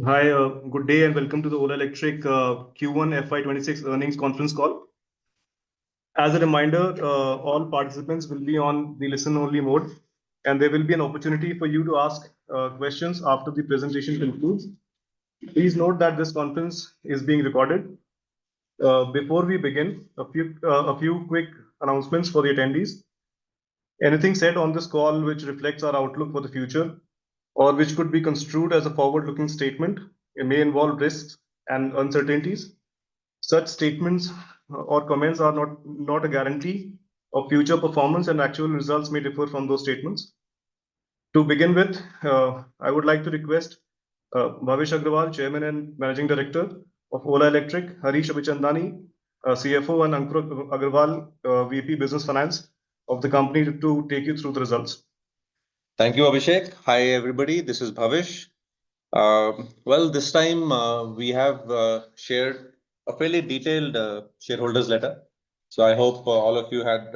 Hi, good day and welcome to the Ola Electric Q1 FY26 earnings conference call. As a reminder, all participants will be on the listen-only mode, and there will be an opportunity for you to ask questions after the presentation concludes. Please note that this conference is being recorded. Before we begin, a few quick announcements for the attendees. Anything said on this call which reflects our outlook for the future or which could be construed as a forward-looking statement, it may involve risks and uncertainties. Such statements or comments are not a guarantee of future performance, and actual results may differ from those statements. To begin with, I would like to request Bhavish Agrawal, Chairman and Managing Director of Ola Electric, Harish Abichandani, CFO, and Ankur Agrawal, VP Business Finance of the company, to take you through the results. Thank you, Abhishek. Hi, everybody. This is Bhavish. This time we have shared a fairly detailed shareholders letter. So I hope all of you have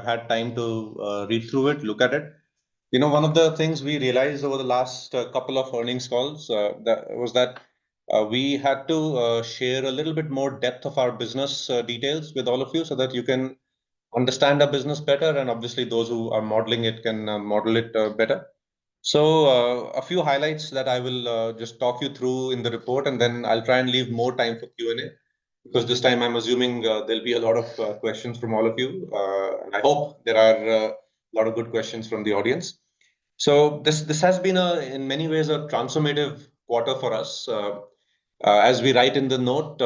had time to read through it, look at it. You know, one of the things we realized over the last couple of earnings calls that we had to share a little bit more depth of our business details with all of you so that you can understand our business better, and obviously those who are modeling it can model it better. So a few highlights that I will just talk you through in the report, and then I'll try and leave more time for Q&A, because this time I'm assuming there'll be a lot of questions from all of you, and I hope there are a lot of good questions from the audience. So this has been in many ways a transformative quarter for us. As we write in the note,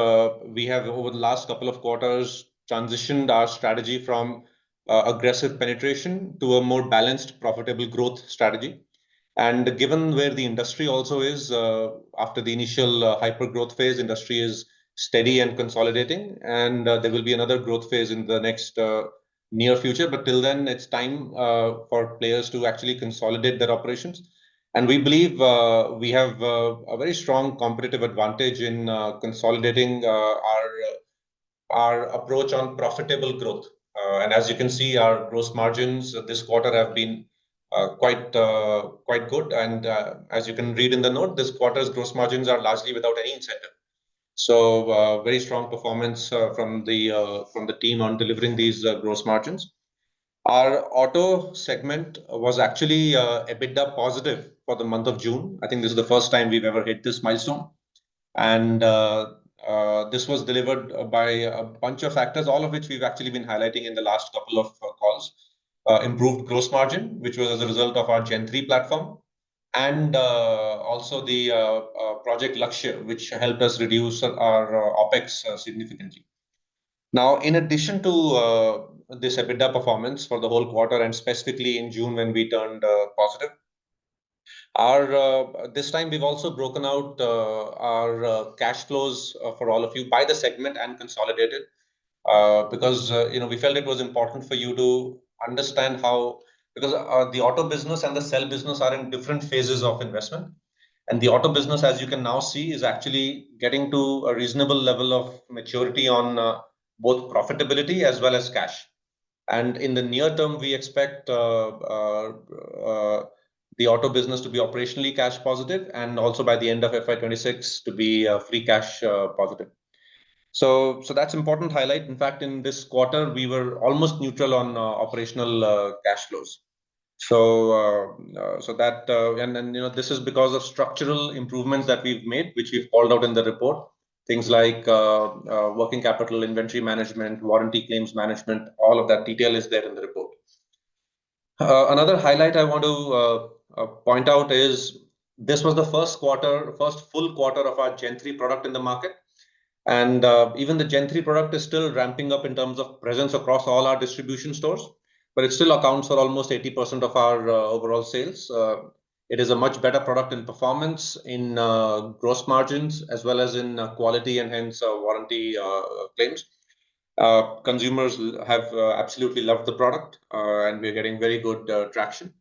we have over the last couple of quarters transitioned our strategy from aggressive penetration to a more balanced, profitable growth strategy. And given where the industry also is, after the initial hyper growth phase, industry is steady and consolidating, and there will be another growth phase in the next near future. But till then, it's time for players to actually consolidate their operations. And we believe we have a very strong competitive advantage in consolidating our approach on profitable growth. And as you can see, our gross margins this quarter have been quite good. And as you can read in the note, this quarter's gross margins are largely without any incentive. So very strong performance from the team on delivering these gross margins. Our auto segment was actually EBITDA positive for the month of June. I think this is the first time we've ever hit this milestone. And this was delivered by a bunch of factors, all of which we've actually been highlighting in the last couple of calls. Improved gross margin, which was as a result of our Gen 3 platform, and also the Project Lakshya, which helped us reduce our OPEX significantly. Now, in addition to this EBITDA performance for the whole quarter, and specifically in June when we turned positive, this time we've also broken out our cash flows for all of you by the segment and consolidated, because we felt it was important for you to understand how, because the auto business and the cell business are in different phases of investment. And the auto business, as you can now see, is actually getting to a reasonable level of maturity on both profitability as well as cash. And in the near term, we expect the auto business to be operationally cash positive, and also by the end of FY26 to be free cash positive. So that's important highlight. In fact, in this quarter, we were almost neutral on operational cash flows. This is because of structural improvements that we've made, which we've called out in the report. Things like working capital, inventory management, warranty claims management, all of that detail is there in the report. Another highlight I want to point out is this was the first full quarter of our Gen 3 product in the market. And even the Gen 3 product is still ramping up in terms of presence across all our distribution stores, but it still accounts for almost 80% of our overall sales. It is a much better product in performance, in gross margins, as well as in quality and hence warranty claims. Consumers have absolutely loved the product, and we're getting very good traction.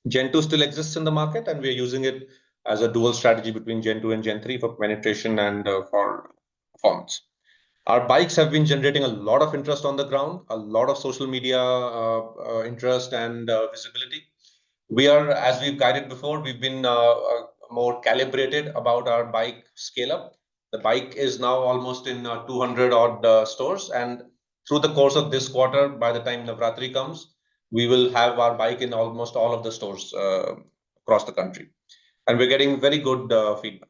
Gen 2 still exists in the market, and we're using it as a dual strategy between Gen 2 and Gen 3 for penetration and for performance. Our bikes have been generating a lot of interest on the ground, a lot of social media interest and visibility. We are, as we've guided before, we've been more calibrated about our bike scale up. The bike is now almost in 200 odd stores, and through the course of this quarter, by the time Navratri comes, we will have our bike in almost all of the stores across the country, and we're getting very good feedback.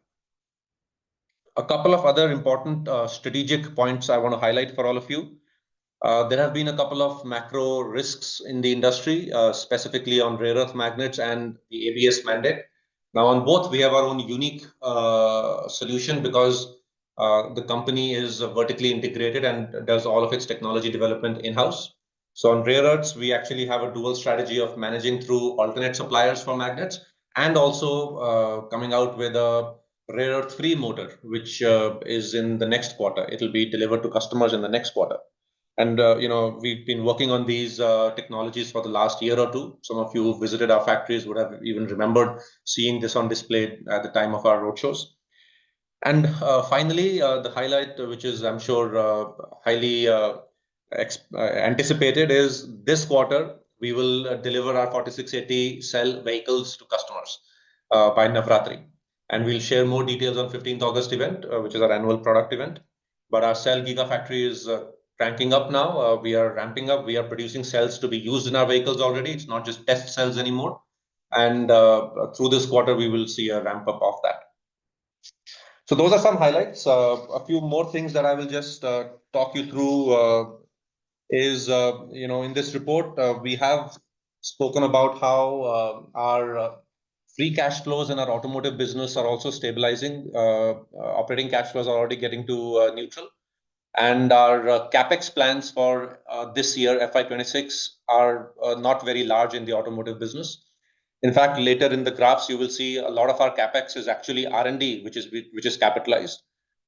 A couple of other important strategic points I want to highlight for all of you. There have been a couple of macro risks in the industry, specifically on rare earth magnets and the ABS mandate. Now, on both, we have our own unique solution because the company is vertically integrated and does all of its technology development in-house. So on rare earths, we actually have a dual strategy of managing through alternate suppliers for magnets and also coming out with a rare earth free motor, which is in the next quarter. It'll be delivered to customers in the next quarter. And we've been working on these technologies for the last year or two. Some of you who visited our factories would have even remembered seeing this on display at the time of our roadshows. And finally, the highlight, which is I'm sure highly anticipated, is this quarter we will deliver our 4680 cell vehicles to customers by Navratri. And we'll share more details on 15th August event, which is our annual product event. But our cell gigafactory is cranking up now. We are ramping up. We are producing cells to be used in our vehicles already. It's not just test cells anymore. And through this quarter, we will see a ramp up of that. So those are some highlights. A few more things that I will just talk you through is, in this report, we have spoken about how our free cash flows in our automotive business are also stabilizing. Operating cash flows are already getting to neutral. And our capex plans for this year, FY26, are not very large in the automotive business. In fact, later in the graphs, you will see a lot of our capex is actually R&D, which is capitalized.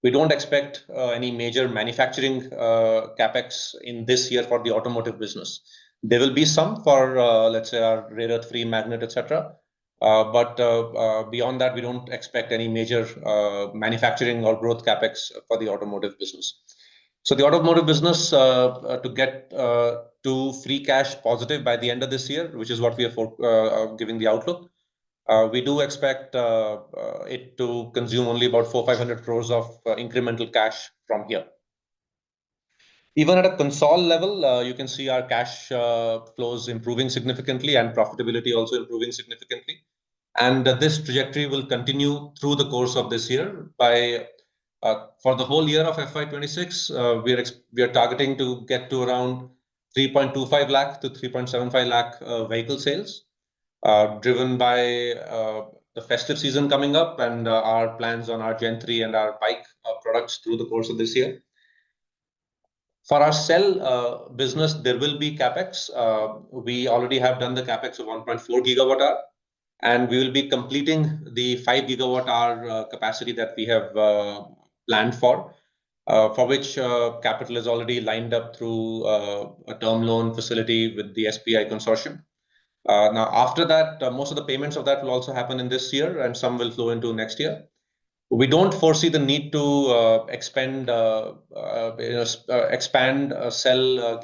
We don't expect any major manufacturing capex in this year for the automotive business. There will be some for, let's say, our rare earth free magnet, etc. But beyond that, we don't expect any major manufacturing or growth capex for the automotive business. So the automotive business to get to free cash positive by the end of this year, which is what we are giving the outlook. We do expect it to consume only about 400-500 crores of incremental cash from here. Even at a console level, you can see our cash flows improving significantly and profitability also improving significantly. And this trajectory will continue through the course of this year. For the whole year of FY26, we are targeting to get to around 3.25 lakh to 3.75 lakh vehicle sales, driven by the festive season coming up and our plans on our Gen 3 and our bike products through the course of this year. For our cell business, there will be capex. We already have done the capex of 1.4 gigawatt hour, and we will be completing the 5 gigawatt hour capacity that we have planned for which capital is already lined up through a term loan facility with the SBI consortium. Now, after that, most of the payments of that will also happen in this year, and some will flow into next year. We don't foresee the need to expand cell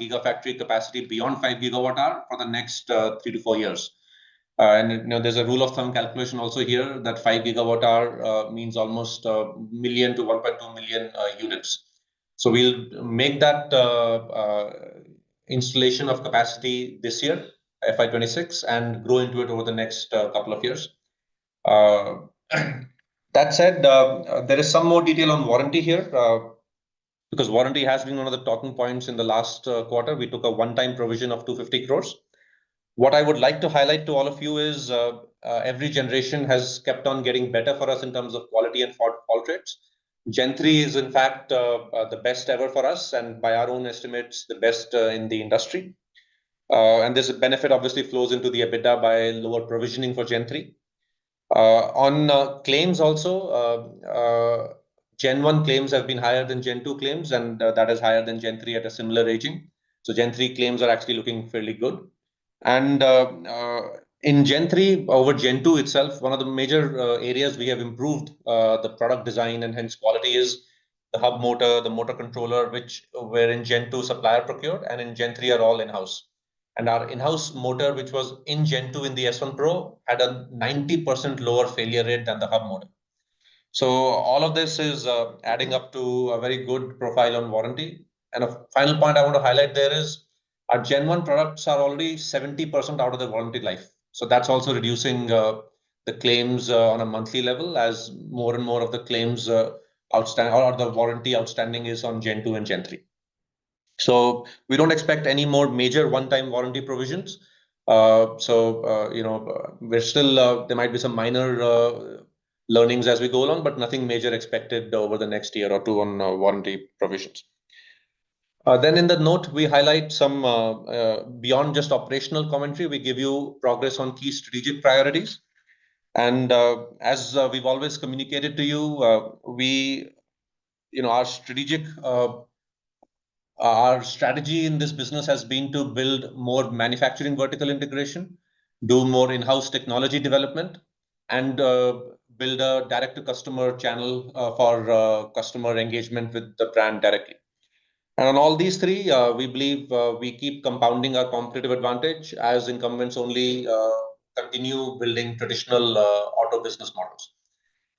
gigafactory capacity beyond 5 gigawatt hour for the next 3 to 4 years. And there's a rule of thumb calculation also here that 5 gigawatt hour means almost million to 1.2 million units. So we'll make that installation of capacity this year, FY26, and grow into it over the next couple of years. That said, there is some more detail on warranty here because warranty has been one of the talking points in the last quarter. We took a one-time provision of 250 crores. What I would like to highlight to all of you is every generation has kept on getting better for us in terms of quality and fault rates. Gen 3 is in fact the best ever for us, and by our own estimates, the best in the industry. And this benefit obviously flows into the EBITDA by lower provisioning for Gen 3. On claims also, Gen 1 claims have been higher than Gen 2 claims, and that is higher than Gen 3 at a similar aging. So Gen 3 claims are actually looking fairly good. And in Gen 3 over Gen 2 itself, one of the major areas we have improved the product design and hence quality is the hub motor, the motor controller, which were in Gen 2 supplier procured, and in Gen 3 are all in-house. And our in-house motor, which was in Gen 2 in the S1 Pro, had a 90% lower failure rate than the hub motor. So all of this is adding up to a very good profile on warranty. And a final point I want to highlight there is our Gen 1 products are already 70% out of the warranty life. So that's also reducing the claims on a monthly level, as more and more of the claims outstanding or the warranty outstanding is on Gen 2 and Gen 3. So we don't expect any more major one-time warranty provisions. We're still, there might be some minor learnings as we go along, but nothing major expected over the next year or two on warranty provisions. Then in the note, we highlight some beyond just operational commentary, we give you progress on key strategic priorities. And as we've always communicated to you, our strategy in this business has been to build more manufacturing vertical integration, do more in-house technology development, and build a direct-to-customer channel for customer engagement with the brand directly. And on all these three, we believe we keep compounding our competitive advantage as incumbents only continue building traditional auto business models.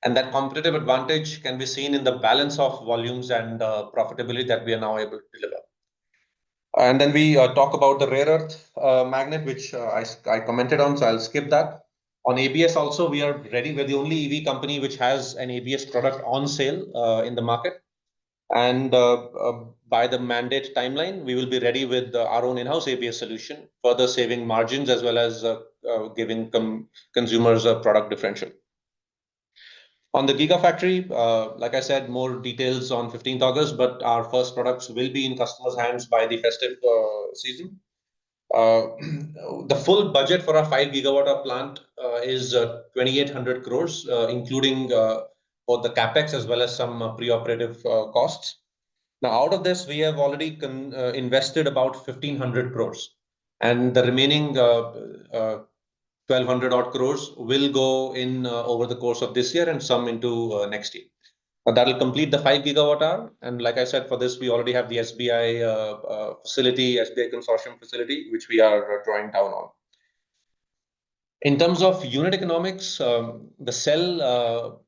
And that competitive advantage can be seen in the balance of volumes and profitability that we are now able to deliver. And then we talk about the rare earth magnet, which I commented on, so I'll skip that. On ABS also, we are ready. We're the only EV company which has an ABS product on sale in the market. And by the mandate timeline, we will be ready with our own in-house ABS solution, further saving margins as well as giving consumers a product differential. On the Gigafactory, like I said, more details on 15th August, but our first products will be in customers' hands by the festive season. The full budget for our 5 gigawatt plant is 2,800 crores, including both the capex as well as some pre-operative costs. Now, out of this, we have already invested about 1,500 crores, and the remaining 1,200 odd crores will go in over the course of this year and some into next year. That will complete the 5 gigawatt hour. And like I said, for this, we already have the SBI SBI consortium facility, which we are drawing down on. In terms of unit economics, the cell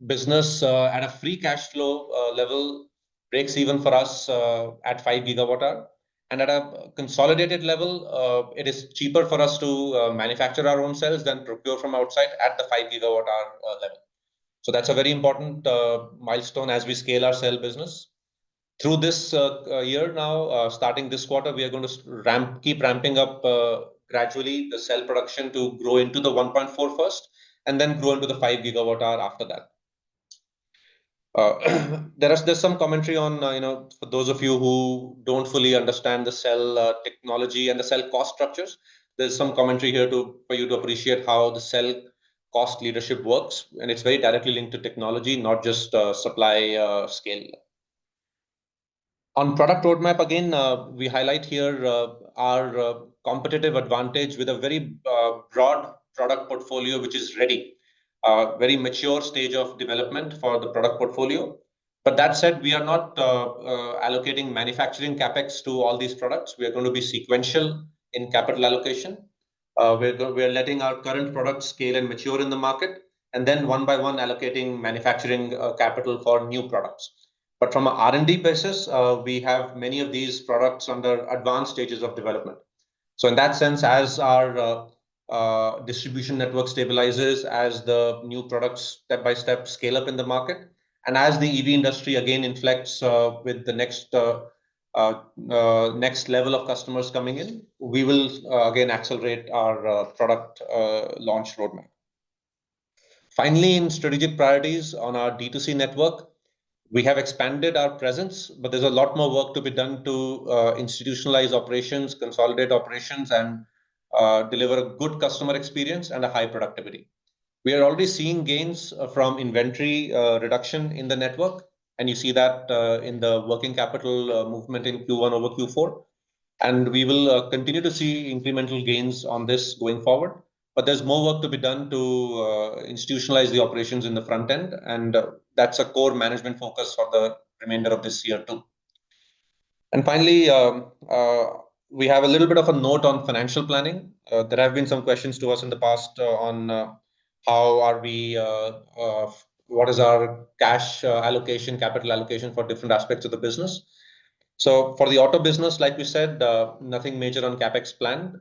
business at a free cash flow level breaks even for us at 5 gigawatt hour. And at a consolidated level, it is cheaper for us to manufacture our own cells than procure from outside at the 5 gigawatt hour level. So that's a very important milestone as we scale our cell business. Through this year now, starting this quarter, we are going to keep ramping up gradually the cell production to grow into the 1.4 first, and then grow into the 5 gigawatt hour after that. There's some commentary on, for those of you who don't fully understand the cell technology and the cell cost structures, there's some commentary here for you to appreciate how the cell cost leadership works. And it's very directly linked to technology, not just supply scale. On product roadmap, again, we highlight here our competitive advantage with a very broad product portfolio, which is ready. Very mature stage of development for the product portfolio. But that said, we are not allocating manufacturing capex to all these products. We are going to be sequential in capital allocation. We're letting our current products scale and mature in the market, and then one by one allocating manufacturing capital for new products. But from an R&D basis, we have many of these products under advanced stages of development. So in that sense, as our distribution network stabilizes, as the new products step by step scale up in the market, and as the EV industry again inflects with the next level of customers coming in, we will again accelerate our product launch roadmap. Finally, in strategic priorities on our D2C network, we have expanded our presence, but there's a lot more work to be done to institutionalize operations, consolidate operations, and deliver a good customer experience and a high productivity. We are already seeing gains from inventory reduction in the network, and you see that in the working capital movement in Q1 over Q4. And we will continue to see incremental gains on this going forward. But there's more work to be done to institutionalize the operations in the front end, and that's a core management focus for the remainder of this year too. And finally, we have a little bit of a note on financial planning. There have been some questions to us in the past on how are we, what is our cash allocation, capital allocation for different aspects of the business. So for the auto business, like we said, nothing major on CapEx planned.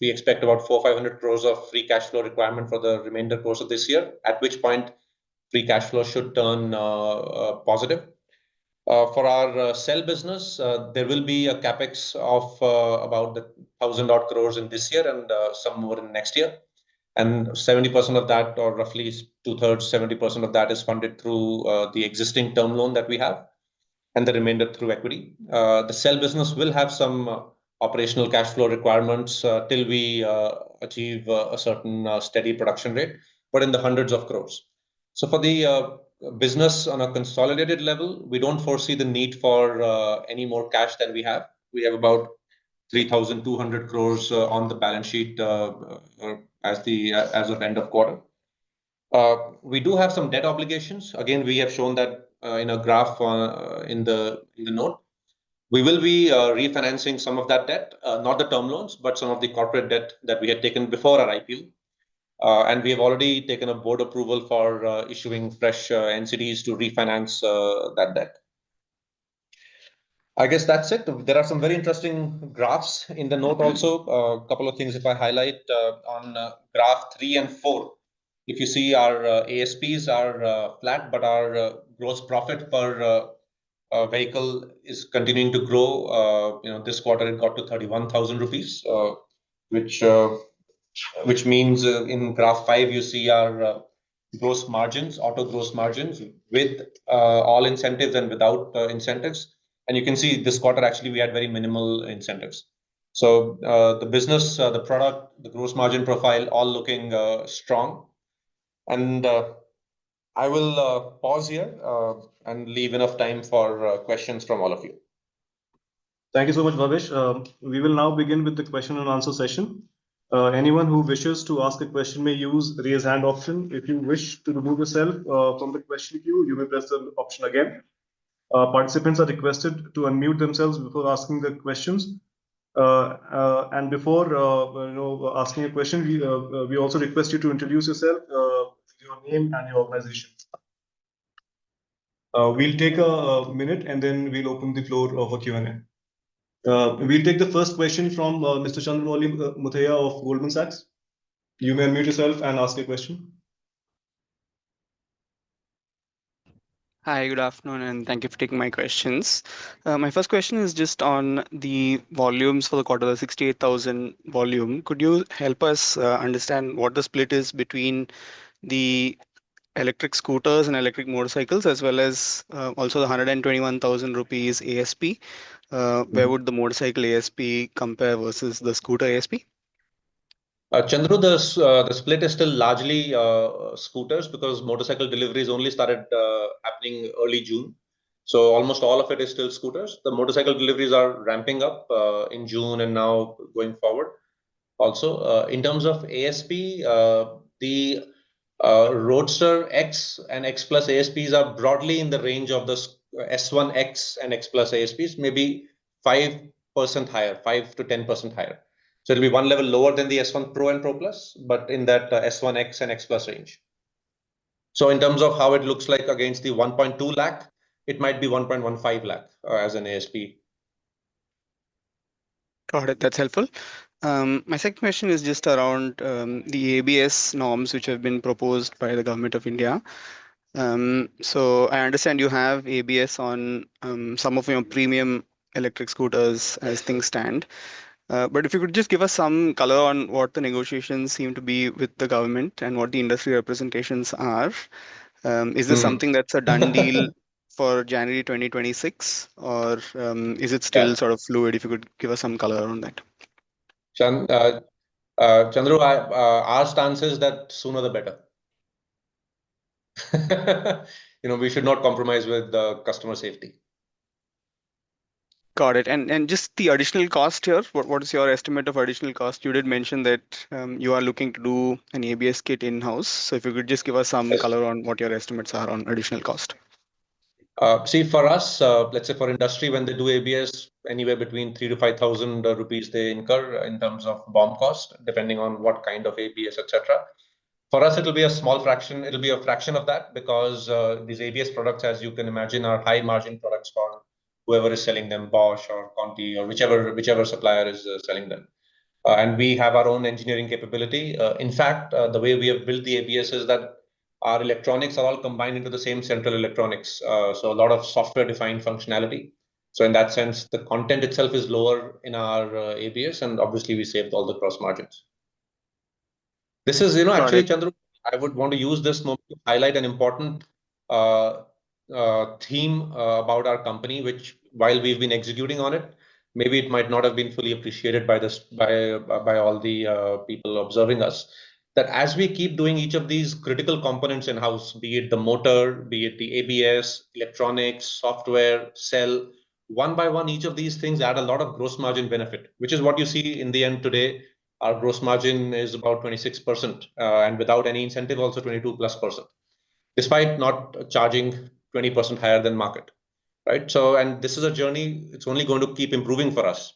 We expect about 400-500 crores of free cash flow requirement for the remainder course of this year, at which point free cash flow should turn positive. For our cell business, there will be a CapEx of about 1,000 odd crores in this year and some more in next year. And 70% of that, or roughly 2/3, 70% of that is funded through the existing term loan that we have, and the remainder through equity. The cell business will have some operational cash flow requirements till we achieve a certain steady production rate, but in the hundreds of crores. So for the business on a consolidated level, we don't foresee the need for any more cash than we have. We have about 3,200 crores on the balance sheet as of end of quarter. We do have some debt obligations. Again, we have shown that in a graph in the note. We will be refinancing some of that debt, not the term loans, but some of the corporate debt that we had taken before our IPO. And we have already taken a board approval for issuing fresh NCDs to refinance that debt. I guess that's it. There are some very interesting graphs in the note also. A couple of things if I highlight on graph 3 and 4. If you see our ASPs are flat, but our gross profit per vehicle is continuing to grow. This quarter it got to 31,000 rupees, which means in graph 5 you see our gross margins, auto gross margins with all incentives and without incentives. And you can see this quarter actually we had very minimal incentives. So the business, the product, the gross margin profile, all looking strong. And I will pause here and leave enough time for questions from all of you. Thank you so much, Bhavesh. We will now begin with the question and answer session. Anyone who wishes to ask a question may use raise hand option. If you wish to remove yourself from the question queue, you may press the option again. Participants are requested to unmute themselves before asking the questions. And before asking a question, we also request you to introduce yourself, your name and your organization. We'll take a minute and then we'll open the floor for Q&A. We'll take the first question from Mr. Chandramouli Muthiah of Goldman Sachs. You may unmute yourself and ask a question. Hi, good afternoon, and thank you for taking my questions. My first question is just on the volumes for the quarter, the 68,000 volume. Could you help us understand what the split is between the electric scooters and electric motorcycles, as well as also the 121,000 rupees ASP? Where would the motorcycle ASP compare versus the scooter ASP? Chandru, the split is still largely scooters because motorcycle deliveries only started happening early June. So almost all of it is still scooters. The motorcycle deliveries are ramping up in June and now going forward. Also, in terms of ASP, the Roadster X and X Plus ASPs are broadly in the range of the S1 X and X Plus ASPs, maybe 5% higher, 5 to 10% higher. So it'll be one level lower than the S1 Pro and Pro Plus, but in that S1 X and X Plus range. So in terms of how it looks like against the 1.2 lakh, it might be 1.15 lakh as an ASP. Got it. That's helpful. My second question is just around the ABS norms which have been proposed by the government of India. So I understand you have ABS on some of your premium electric scooters as things stand. But if you could just give us some color on what the negotiations seem to be with the government and what the industry representations are. Is this something that's a done deal for January 2026, or is it still sort of fluid? If you could give us some color on that. Chandru, our stance is that sooner the better. We should not compromise with the customer safety. Got it. And just the additional cost here, what is your estimate of additional cost? You did mention that you are looking to do an ABS kit in-house. So if you could just give us some color on what your estimates are on additional cost. See, for us, let's say for industry, when they do ABS, anywhere between 3 to 5,000 rupees they incur in terms of BOM cost, depending on what kind of ABS, etc. For us, it'll be a small fraction. It'll be a fraction of that because these ABS products, as you can imagine, are high margin products for whoever is selling them, Bosch or Conti or whichever supplier is selling them. And we have our own engineering capability. In fact, the way we have built the ABS is that our electronics are all combined into the same central electronics. So a lot of software-defined functionality. So in that sense, the content itself is lower in our ABS, and obviously we saved all the cross margins. This is, Got actually, it. Chandru, I would want to use this moment to highlight an important theme about our company, which while we've been executing on it, maybe it might not have been fully appreciated by all the people observing us. That as we keep doing each of these critical components in house, be it the motor, be it the ABS, electronics, software, cell, one by one, each of these things add a lot of gross margin benefit, which is what you see in the end today. Our gross margin is about 26%, and without any incentive, also 22+%, despite not charging 20% higher than market, right? So, and this is a journey, it's only going to keep improving for us.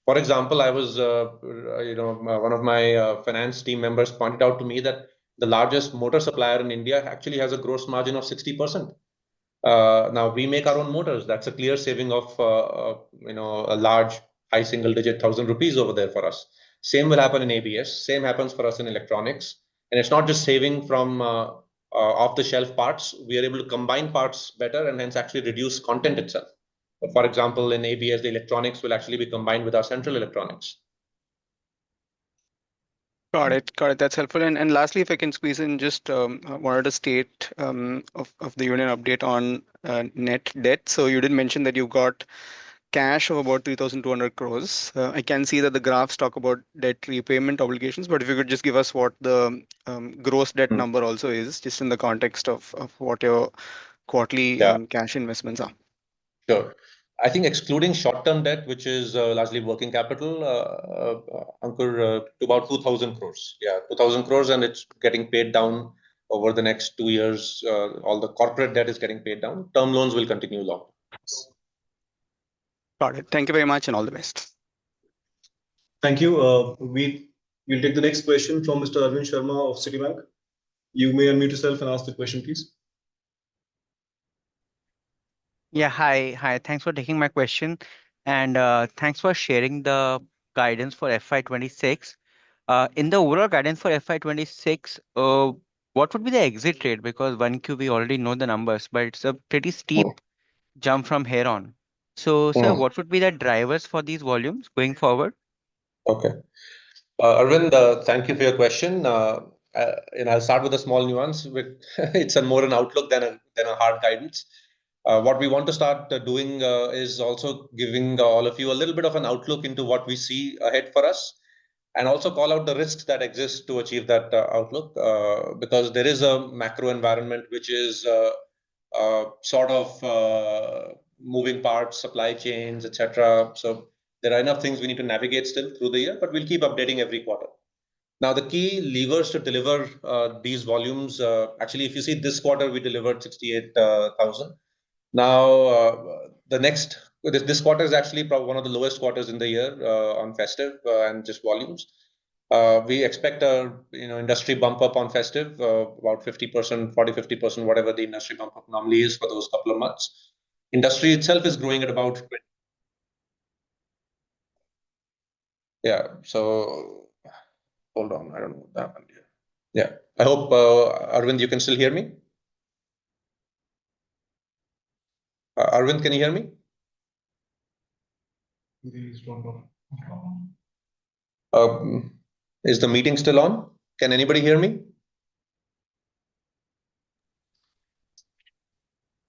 For example, I was, one of my finance team members pointed out to me that the largest motor supplier in India actually has a gross margin of 60%. Now we make our own motors. That's a clear saving of, a large high single digit 1,000 rupees over there for us. Same will happen in ABS. Same happens for us in electronics. And it's not just saving from off-the-shelf parts. We are able to combine parts better and hence actually reduce content itself. For example, in ABS, the electronics will actually be combined with our central electronics. Got it. Got it. That's helpful. And lastly, if I can squeeze in, just wanted to state of the union update on net debt. So you did mention that you've got cash of about 3,200 crores. I can see that the graphs talk about debt repayment obligations, but if you could just give us what the gross debt number also is, just in the context of what your quarterly cash investments are. Sure. I think excluding short-term debt, which is largely working capital, Ankur, to about 2,000 crores. Yeah, 2,000 crores, and it's getting paid down over the next 2 years. All the corporate debt is getting paid down. Term loans will continue long. Got it. Thank you very much and all the best. Thank you. We'll take the next question from Mr. Arvind Sharma of Citibank. You may unmute yourself and ask the question, please. Yeah, hi. Thanks for taking my question, and thanks for sharing the guidance for FY26. In the overall guidance for FY26, what would be the exit rate? Because 1Q we already know the numbers, but it's a pretty steep jump from here on. So, sir, what would be the drivers for these volumes going forward? Okay. Arvind, thank you for your question. And I'll start with a small nuance. It's more an outlook than a hard guidance. What we want to start doing is also giving all of you a little bit of an outlook into what we see ahead for us, and also call out the risks that exist to achieve that outlook, because there is a macro environment which is sort of moving parts, supply chains, etc. So there are enough things we need to navigate still through the year, but we'll keep updating every quarter. Now, the key levers to deliver these volumes, actually, if you see this quarter, we delivered 68,000. Now, this quarter is actually probably one of the lowest quarters in the year on festive and just volumes. We expect a industry bump up on festive, about 50%, 40-50%, whatever the industry bump up normally is for those couple of months. Industry itself is growing at about 20. Yeah. So hold on, I don't know what happened here. Yeah, I hope Arvind, you can still hear me. Arvind, can you hear me? Is the meeting still on? Can anybody hear me?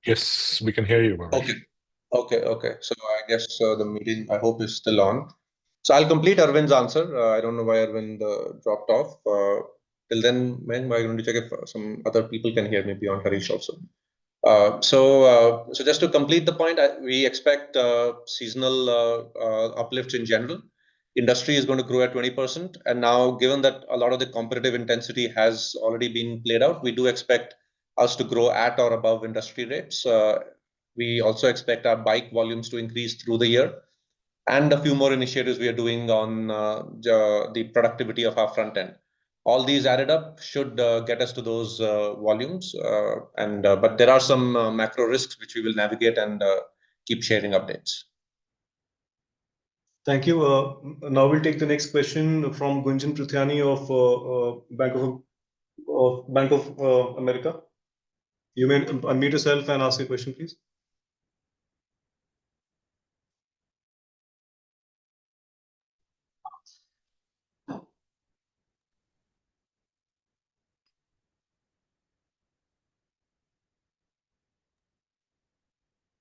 Yes, we can hear you. Okay. So I guess the meeting, I hope, is still on. So I'll complete Arvind's answer. I don't know why Arvind dropped off. Till then, I'm going to check if some other people can hear me beyond Harish also. So just to complete the point, we expect seasonal uplifts in general. Industry is going to grow at 20%. And now, given that a lot of the competitive intensity has already been played out, we do expect us to grow at or above industry rates. We also expect our bike volumes to increase through the year, and a few more initiatives we are doing on the productivity of our front end. All these added up should get us to those volumes. But there are some macro risks which we will navigate and keep sharing updates. Thank you. Now we'll take the next question from Gunjan Prithyani of Bank of America. You may unmute yourself and ask your question, please.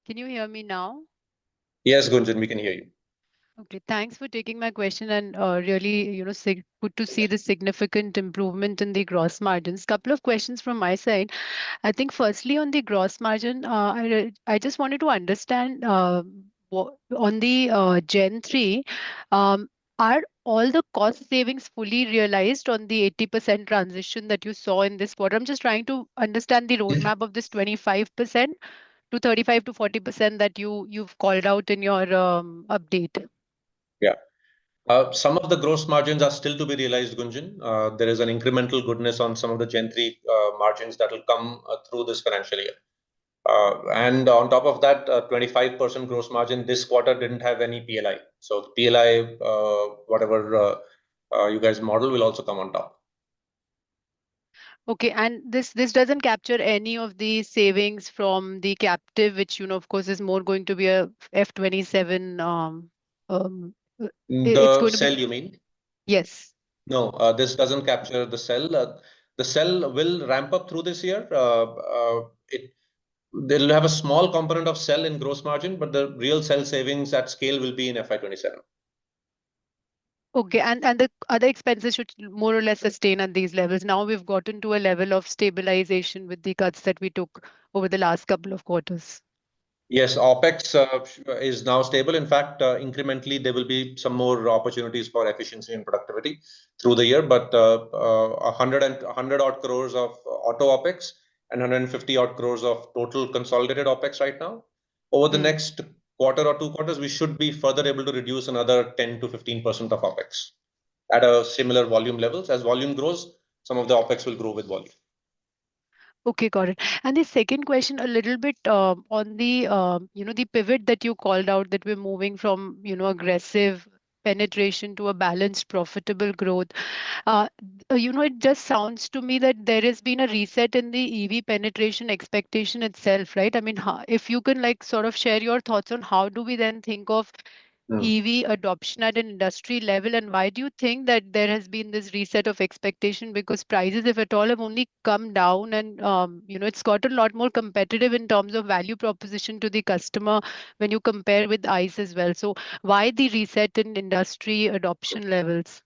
Can you hear me now? Yes, Gunjan, we can hear you. Okay, thanks for taking my question, and really, good to see the significant improvement in the gross margins. Couple of questions from my side. I think firstly on the gross margin, I just wanted to understand on the Gen 3, are all the cost savings fully realized on the 80% transition that you saw in this quarter? I'm just trying to understand the roadmap of this 25% to 35 to 40% that you've called out in your update. Yeah. Some of the gross margins are still to be realized, Gunjan. There is an incremental goodness on some of the Gen 3 margins that will come through this financial year. And on top of that, 25% gross margin this quarter didn't have any PLI. So PLI, whatever you guys model, will also come on top. Okay, and this doesn't capture any of the savings from the captive, which of course is more going to be a F27. It's The going to cell, be, you mean? yes. No, this doesn't capture the cell. The cell will ramp up through this year. They'll have a small component of cell in gross margin, but the real cell savings at scale will be in FY27. Okay, and the other expenses should more or less sustain at these levels. Now we've gotten to a level of stabilization with the cuts that we took over the last couple of quarters. Yes, OpEx is now stable. In fact, incrementally, there will be some more opportunities for efficiency and productivity through the year. But 100 odd crores of auto OpEx and 150 odd crores of total consolidated OpEx right now. Over the next quarter or 2 quarters, we should be further able to reduce another 10 to 15% of OpEx at a similar volume levels. As volume grows, some of the OpEx will grow with volume. Okay, got it. And the second question, a little bit on the the pivot that you called out, that we're moving from aggressive penetration to a balanced, profitable growth. It just sounds to me that there has been a reset in the EV penetration expectation itself, right? I mean, if you can sort of share your thoughts on how do we then think of EV adoption at an industry level, and why do you think that there has been this reset of expectation? Because prices, if at all, have only come down, and it's gotten a lot more competitive in terms of value proposition to the customer when you compare with ICE as well. So why the reset in industry adoption levels?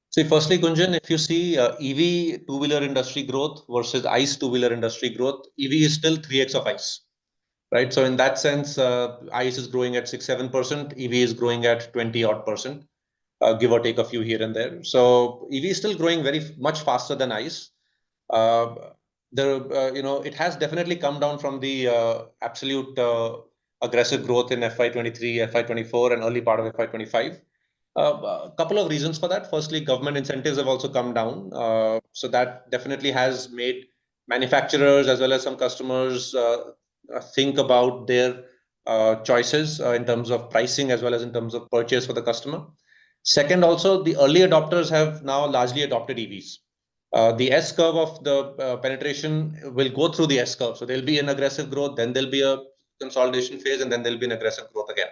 See, firstly, Gunjan, if you see EV two-wheeler industry growth versus ICE two-wheeler industry growth, EV is still 3x of ICE. Right. So in that sense, ICE is growing at 6-7%, EV is growing at 20 odd %, give or take a few here and there. So EV is still growing very much faster than ICE. It has definitely come down from the absolute aggressive growth in FY23, FY24, and early part of FY25. A couple of reasons for that. Firstly, government incentives have also come down. So that definitely has made manufacturers as well as some customers think about their choices in terms of pricing as well as in terms of purchase for the customer. Second, also, the early adopters have now largely adopted EVs. The S curve of the penetration will go through the S curve. So there'll be an aggressive growth, then there'll be a consolidation phase, and then there'll be an aggressive growth again.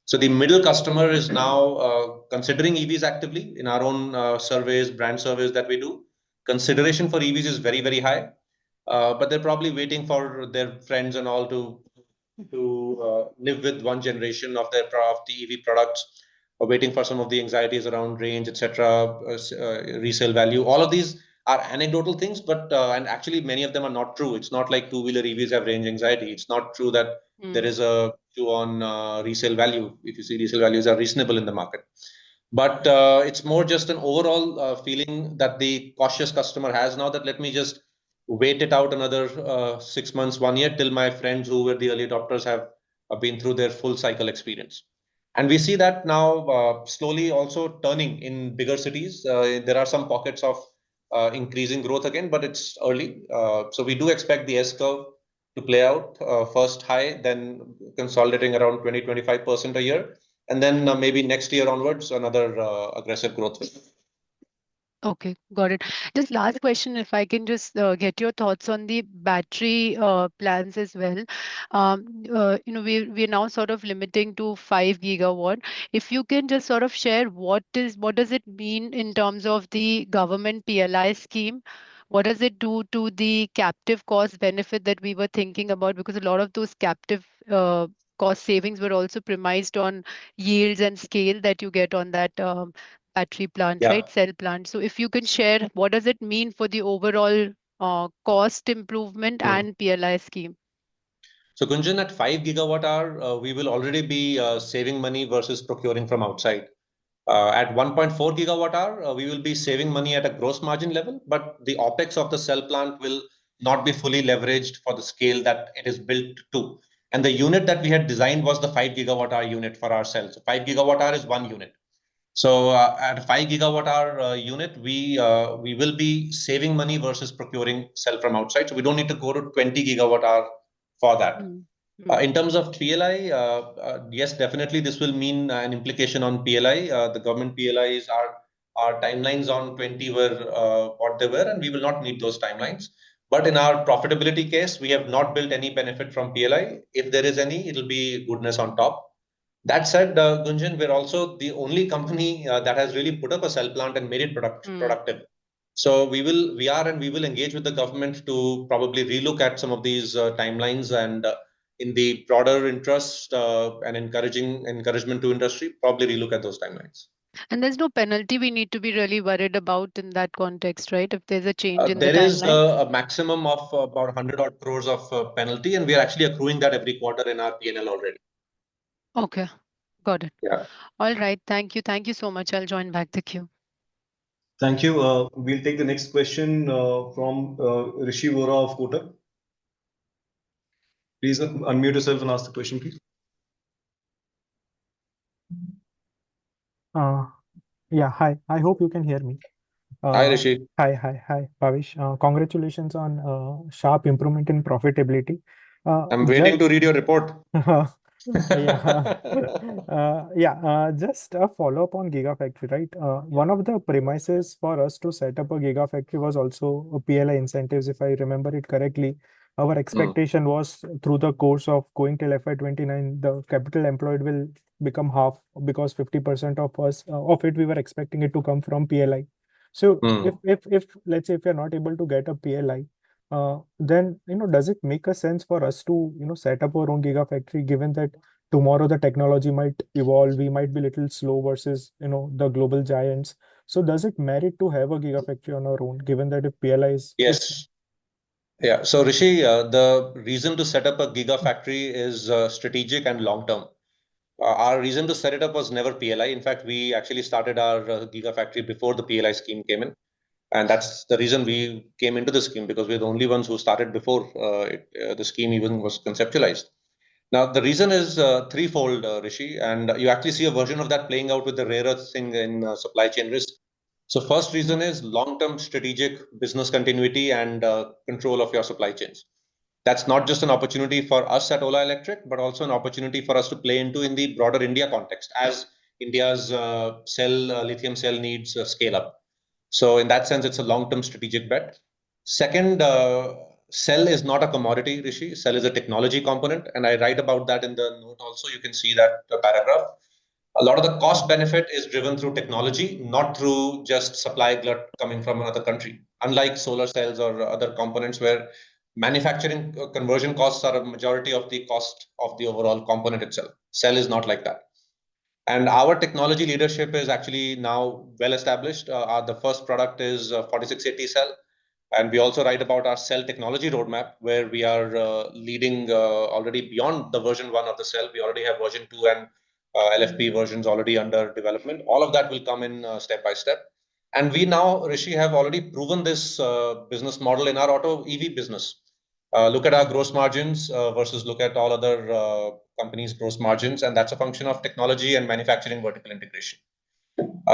So the middle customer is now considering EVs actively. In our own surveys, brand surveys that we do, consideration for EVs is very, very high. But they're probably waiting for their friends and all to live with one generation of the EV products, or waiting for some of the anxieties around range, etc., resale value. All of these are anecdotal things, but and actually many of them are not true. It's not like two-wheeler EVs have range anxiety. It's not true that there is a issue on resale value. If you see, resale values are reasonable in the market. But it's more just an overall feeling that the cautious customer has now, that let me just wait it out another 6 months, 1 year till my friends who were the early adopters have been through their full cycle experience. And we see that now slowly also turning in bigger cities. There are some pockets of increasing growth again, but it's early. So we do expect the S curve to play out, first high, then consolidating around 20-25% a year. And then maybe next year onwards, another aggressive growth. Okay, got it. Just last question, if I can just get your thoughts on the battery plans as well. We're now sort of limiting to 5 gigawatt. If you can just sort of share what does it mean in terms of the government PLI scheme? What does it do to the captive cost benefit that we were thinking about? Because a lot of those captive cost savings were also premised on yields and scale that you get on that battery plant, Yeah. right? Cell plant. So if you can share, what does it mean for the overall cost improvement and PLI scheme? So Gunjan, at 5 gigawatt hour, we will already be saving money versus procuring from outside. At 1.4 gigawatt hour, we will be saving money at a gross margin level, but the OPEX of the cell plant will not be fully leveraged for the scale that it is built to. And the unit that we had designed was the 5 gigawatt hour unit for our cells. So 5 gigawatt hour is one unit. So at a 5 gigawatt hour unit, we will be saving money versus procuring cell from outside. So we don't need to go to 20 gigawatt hour for that. In terms of PLI, yes, definitely this will mean an implication on PLI. The government PLIs our timelines on 20 were what they were, and we will not meet those timelines. But in our profitability case, we have not built any benefit from PLI. If there is any, it'll be goodness on top. That said, Gunjan, we're also the only company that has really put up a cell plant and made it productive. So we will engage with the government to probably relook at some of these timelines and in the broader interest and encouragement to industry, probably relook at those timelines. And there's no penalty we need to be really worried about in that context, right? If there's a change in the There is timeline. a maximum of about 100 odd crores of penalty, and we are actually accruing that every quarter in our P&L already. Okay, got it. Yeah. All right. Thank you. Thank you so much. I'll join back the queue. Thank you. We'll take the next question from Rishi Vora of Kotak. Please unmute yourself and ask the question, please. Yeah, hi. I hope you can hear me. Hi, Rishi. Hi, Bhavish. Congratulations on sharp improvement in profitability. I'm waiting to read your report. Just a follow-up on Gigafactory, right? One of the premises for us to set up a Gigafactory was also a PLI incentives, if I remember it correctly. Our expectation was through the course of going till FY29, the capital employed will become half because 50% of it we were expecting it to come from PLI. So if let's say if you're not able to get a PLI, then does it make a sense for us to set up our own Gigafactory, given that tomorrow the technology might evolve, we might be a little slow versus the global giants. So does it merit to have a Gigafactory on our own, given that if PLI is Yes. Yeah. So Rishi, the reason to set up a Gigafactory is strategic and long term. Our reason to set it up was never PLI. In fact, we actually started our Gigafactory before the PLI scheme came in. And that's the reason we came into the scheme, because we're the only ones who started before the scheme even was conceptualized. Now, the reason is threefold, Rishi, and you actually see a version of that playing out with the rare earth thing in supply chain risk. So first reason is long-term strategic business continuity and control of your supply chains. That's not just an opportunity for us at Ola Electric, but also an opportunity for us to play into in the broader India context as India's lithium cell needs scale up. So in that sense, it's a long-term strategic bet. Second, cell is not a commodity, Rishi. Cell is a technology component. And I write about that in the note also. You can see that paragraph. A lot of the cost benefit is driven through technology, not through just supply glut coming from another country. Unlike solar cells or other components where manufacturing conversion costs are a majority of the cost of the overall component itself. Cell is not like that. And our technology leadership is actually now well established. The first product is 4680 cell. And we also write about our cell technology roadmap, where we are leading already beyond the version 1 of the cell. We already have version 2 and LFP versions already under development. All of that will come in step by step. And we now, Rishi, have already proven this business model in our auto EV business. Look at our gross margins versus look at all other companies' gross margins, and that's a function of technology and manufacturing vertical integration.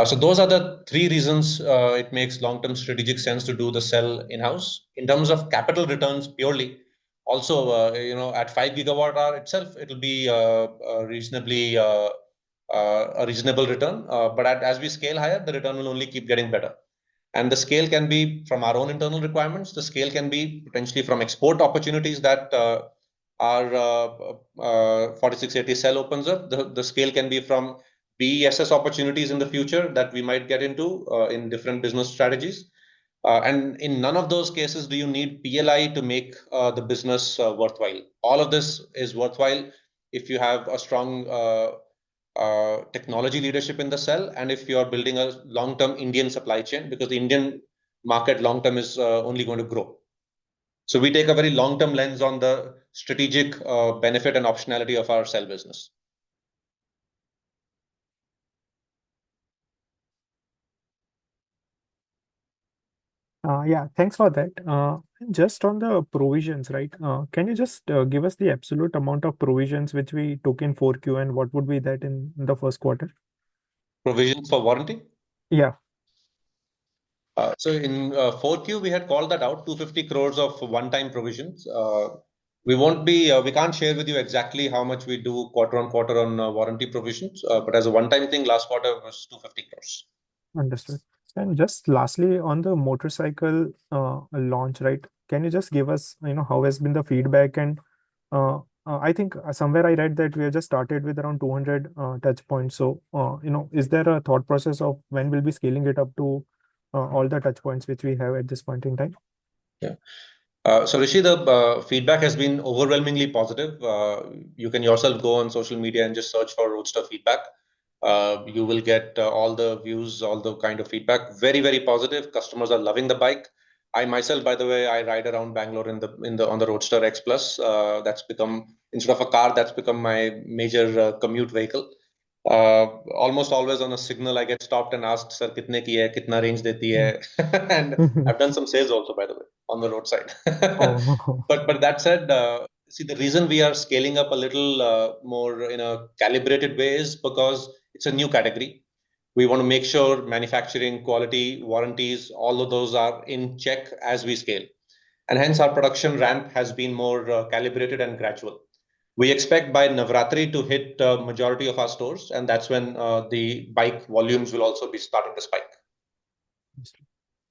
So those are the three reasons it makes long-term strategic sense to do the cell in-house. In terms of capital returns purely, also, at 5 gigawatt hour itself, it'll be a reasonable return. But as we scale higher, the return will only keep getting better. And the scale can be from our own internal requirements. The scale can be potentially from export opportunities that our 4680 cell opens up. The scale can be from BESS opportunities in the future that we might get into in different business strategies. And in none of those cases do you need PLI to make the business worthwhile. All of this is worthwhile if you have a strong technology leadership in the cell, and if you are building a long-term Indian supply chain, because the Indian market long-term is only going to grow. So we take a very long-term lens on the strategic benefit and optionality of our cell business. Yeah, thanks for that. Just on the provisions, right? Can you just give us the absolute amount of provisions which we took in 4Q and what would be that in the first quarter? Provisions for warranty? Yeah. So in 4Q, we had called that out, 250 crores of one-time provisions. We can't share with you exactly how much we do quarter on quarter on warranty provisions, but as a one-time thing, last quarter was 250 crores. Understood. And just lastly, on the motorcycle launch, right? Can you just give us, how has been the feedback? And I think somewhere I read that we have just started with around 200 touch points. So, is there a thought process of when we'll be scaling it up to all the touch points which we have at this point in time? Yeah. So Rishi, the feedback has been overwhelmingly positive. You can yourself go on social media and just search for Roadster feedback. You will get all the views, all the kind of feedback. Very, very positive. Customers are loving the bike. I myself, by the way, I ride around Bangalore on the Roadster X Plus. That's become, instead of a car, that's become my major commute vehicle. Almost always on a signal, I get stopped and asked, "Sir, kitne ki hai? Kitna range deti hai?" And I've done some sales also, by the way, on the roadside. Oh. But that said, see, the reason we are scaling up a little more in a calibrated way is because it's a new category. We want to make sure manufacturing, quality, warranties, all of those are in check as we scale. And hence our production ramp has been more calibrated and gradual. We expect by Navratri to hit majority of our stores, and that's when the bike volumes will also be starting to spike.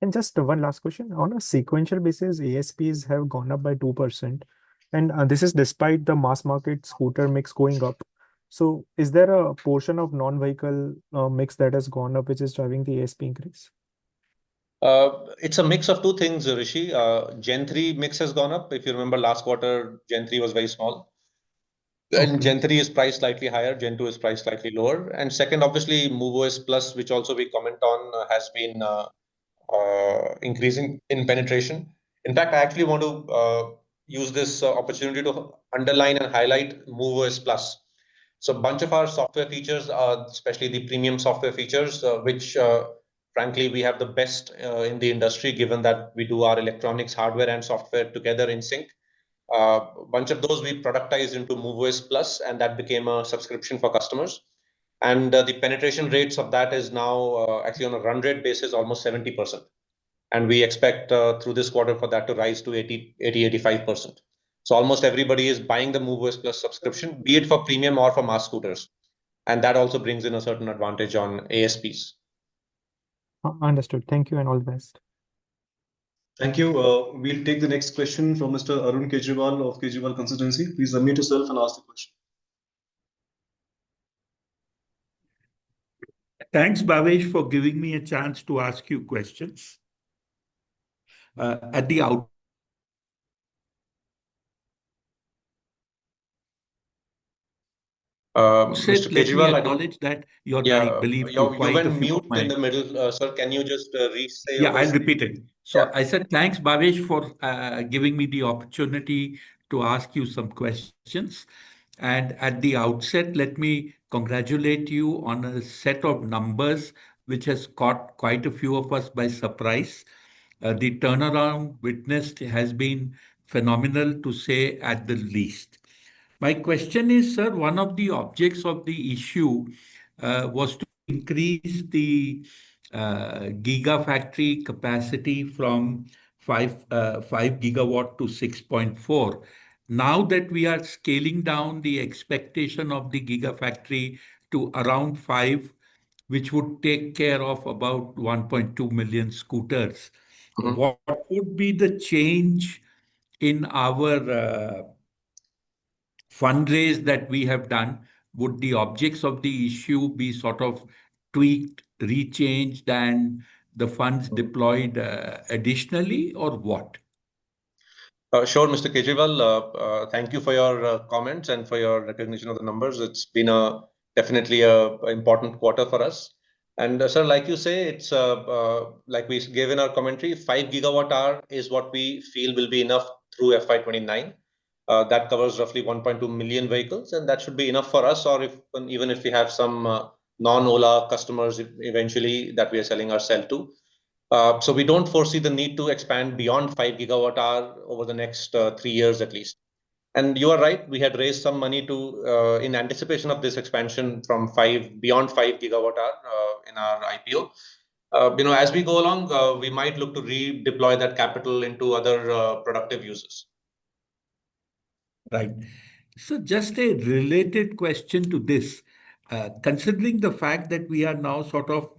And just one last question. On a sequential basis, ASPs have gone up by 2%. And this is despite the mass market scooter mix going up. So is there a portion of non-vehicle mix that has gone up, which is driving the ASP increase? It's a mix of two things, Rishi. Gen 3 mix has gone up. If you remember last quarter, Gen 3 was very small. And Gen 3 is priced slightly higher, Gen 2 is priced slightly lower. And second, obviously, MoveOS Plus, which also we comment on, has been increasing in penetration. In fact, I actually want to use this opportunity to underline and highlight MoveOS Plus. So a bunch of our software features, especially the premium software features, which frankly, we have the best in the industry, given that we do our electronics, hardware and software together in sync. A bunch of those we productized into MoveOS Plus, and that became a subscription for customers. And the penetration rates of that is now actually on a run rate basis, almost 70%. And we expect through this quarter for that to rise to 85%. So almost everybody is buying the MoveOS Plus subscription, be it for premium or for mass scooters. And that also brings in a certain advantage on ASPs. Understood. Thank you and all the best. Thank you. We'll take the next question from Mr. Arun Kejriwal of Kejriwal Consultancy. Please unmute yourself and ask the question. Thanks, Bhavesh, for giving me a chance to ask you questions. At the outset, Mr. Kejriwal, I acknowledge that I believe you quite went a few mute of my... in the middle, sir. Can you just re-say? Yeah, I'll repeat it. So Yeah. I said, thanks, Bhavesh, for giving me the opportunity to ask you some questions. And at the outset, let me congratulate you on a set of numbers which has caught quite a few of us by surprise. The turnaround witnessed has been phenomenal, to say at the least. My question is, sir, one of the objects of the issue was to increase the gigafactory capacity from 5 gigawatt to 6.4. Now that we are scaling down the expectation of the gigafactory to around 5, which would take care of about 1.2 million scooters, what would be the change in our fundraise that we have done? Would the objects of the issue be sort of tweaked, rechanged, and the funds deployed additionally, or what? Sure, Mr. Kejriwal. Thank you for your comments and for your recognition of the numbers. It's been definitely a important quarter for us. And sir, like you say, it's like we gave in our commentary, 5 gigawatt hour is what we feel will be enough through FY29. That covers roughly 1.2 million vehicles, and that should be enough for us, or even if we have some non-Ola customers eventually that we are selling our cell to. So we don't foresee the need to expand beyond 5 gigawatt hour over the next 3 years at least. And you are right, we had raised some money to in anticipation of this expansion from beyond 5 gigawatt hour in our IPO. As we go along, we might look to redeploy that capital into other productive uses. Right. So just a related question to this, considering the fact that we are now sort of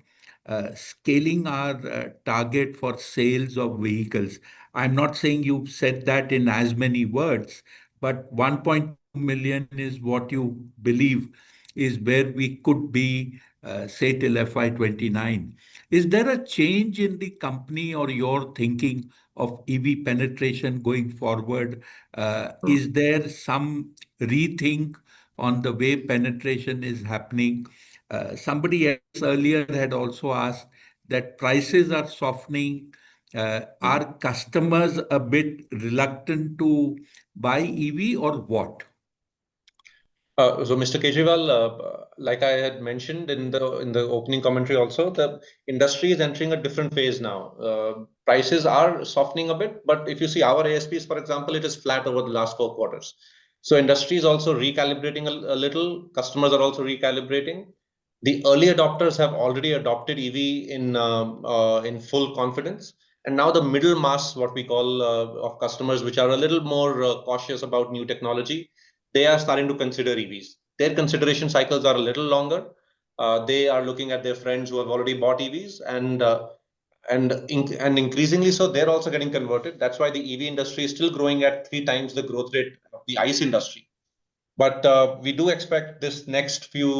scaling our target for sales of vehicles. I'm not saying you've said that in as many words, but 1.2 million is what you believe is where we could be, say, till FY29. Is there a change in the company or your thinking of EV penetration going forward? Is there some rethink on the way penetration is happening? Somebody else earlier had also asked that prices are softening. Are customers a bit reluctant to buy EV, or what? So, Mr. Kejriwal, like I had mentioned in the opening commentary also, the industry is entering a different phase now. Prices are softening a bit, but if you see our ASPs, for example, it is flat over the last 4 quarters. So industry is also recalibrating a little. Customers are also recalibrating. The early adopters have already adopted EV in full confidence. And now the middle mass, what we call of customers, which are a little more cautious about new technology, they are starting to consider EVs. Their consideration cycles are a little longer. They are looking at their friends who have already bought EVs, and increasingly so, they're also getting converted. That's why the EV industry is still growing at 3 times the growth rate of the ICE industry. But we do expect this next few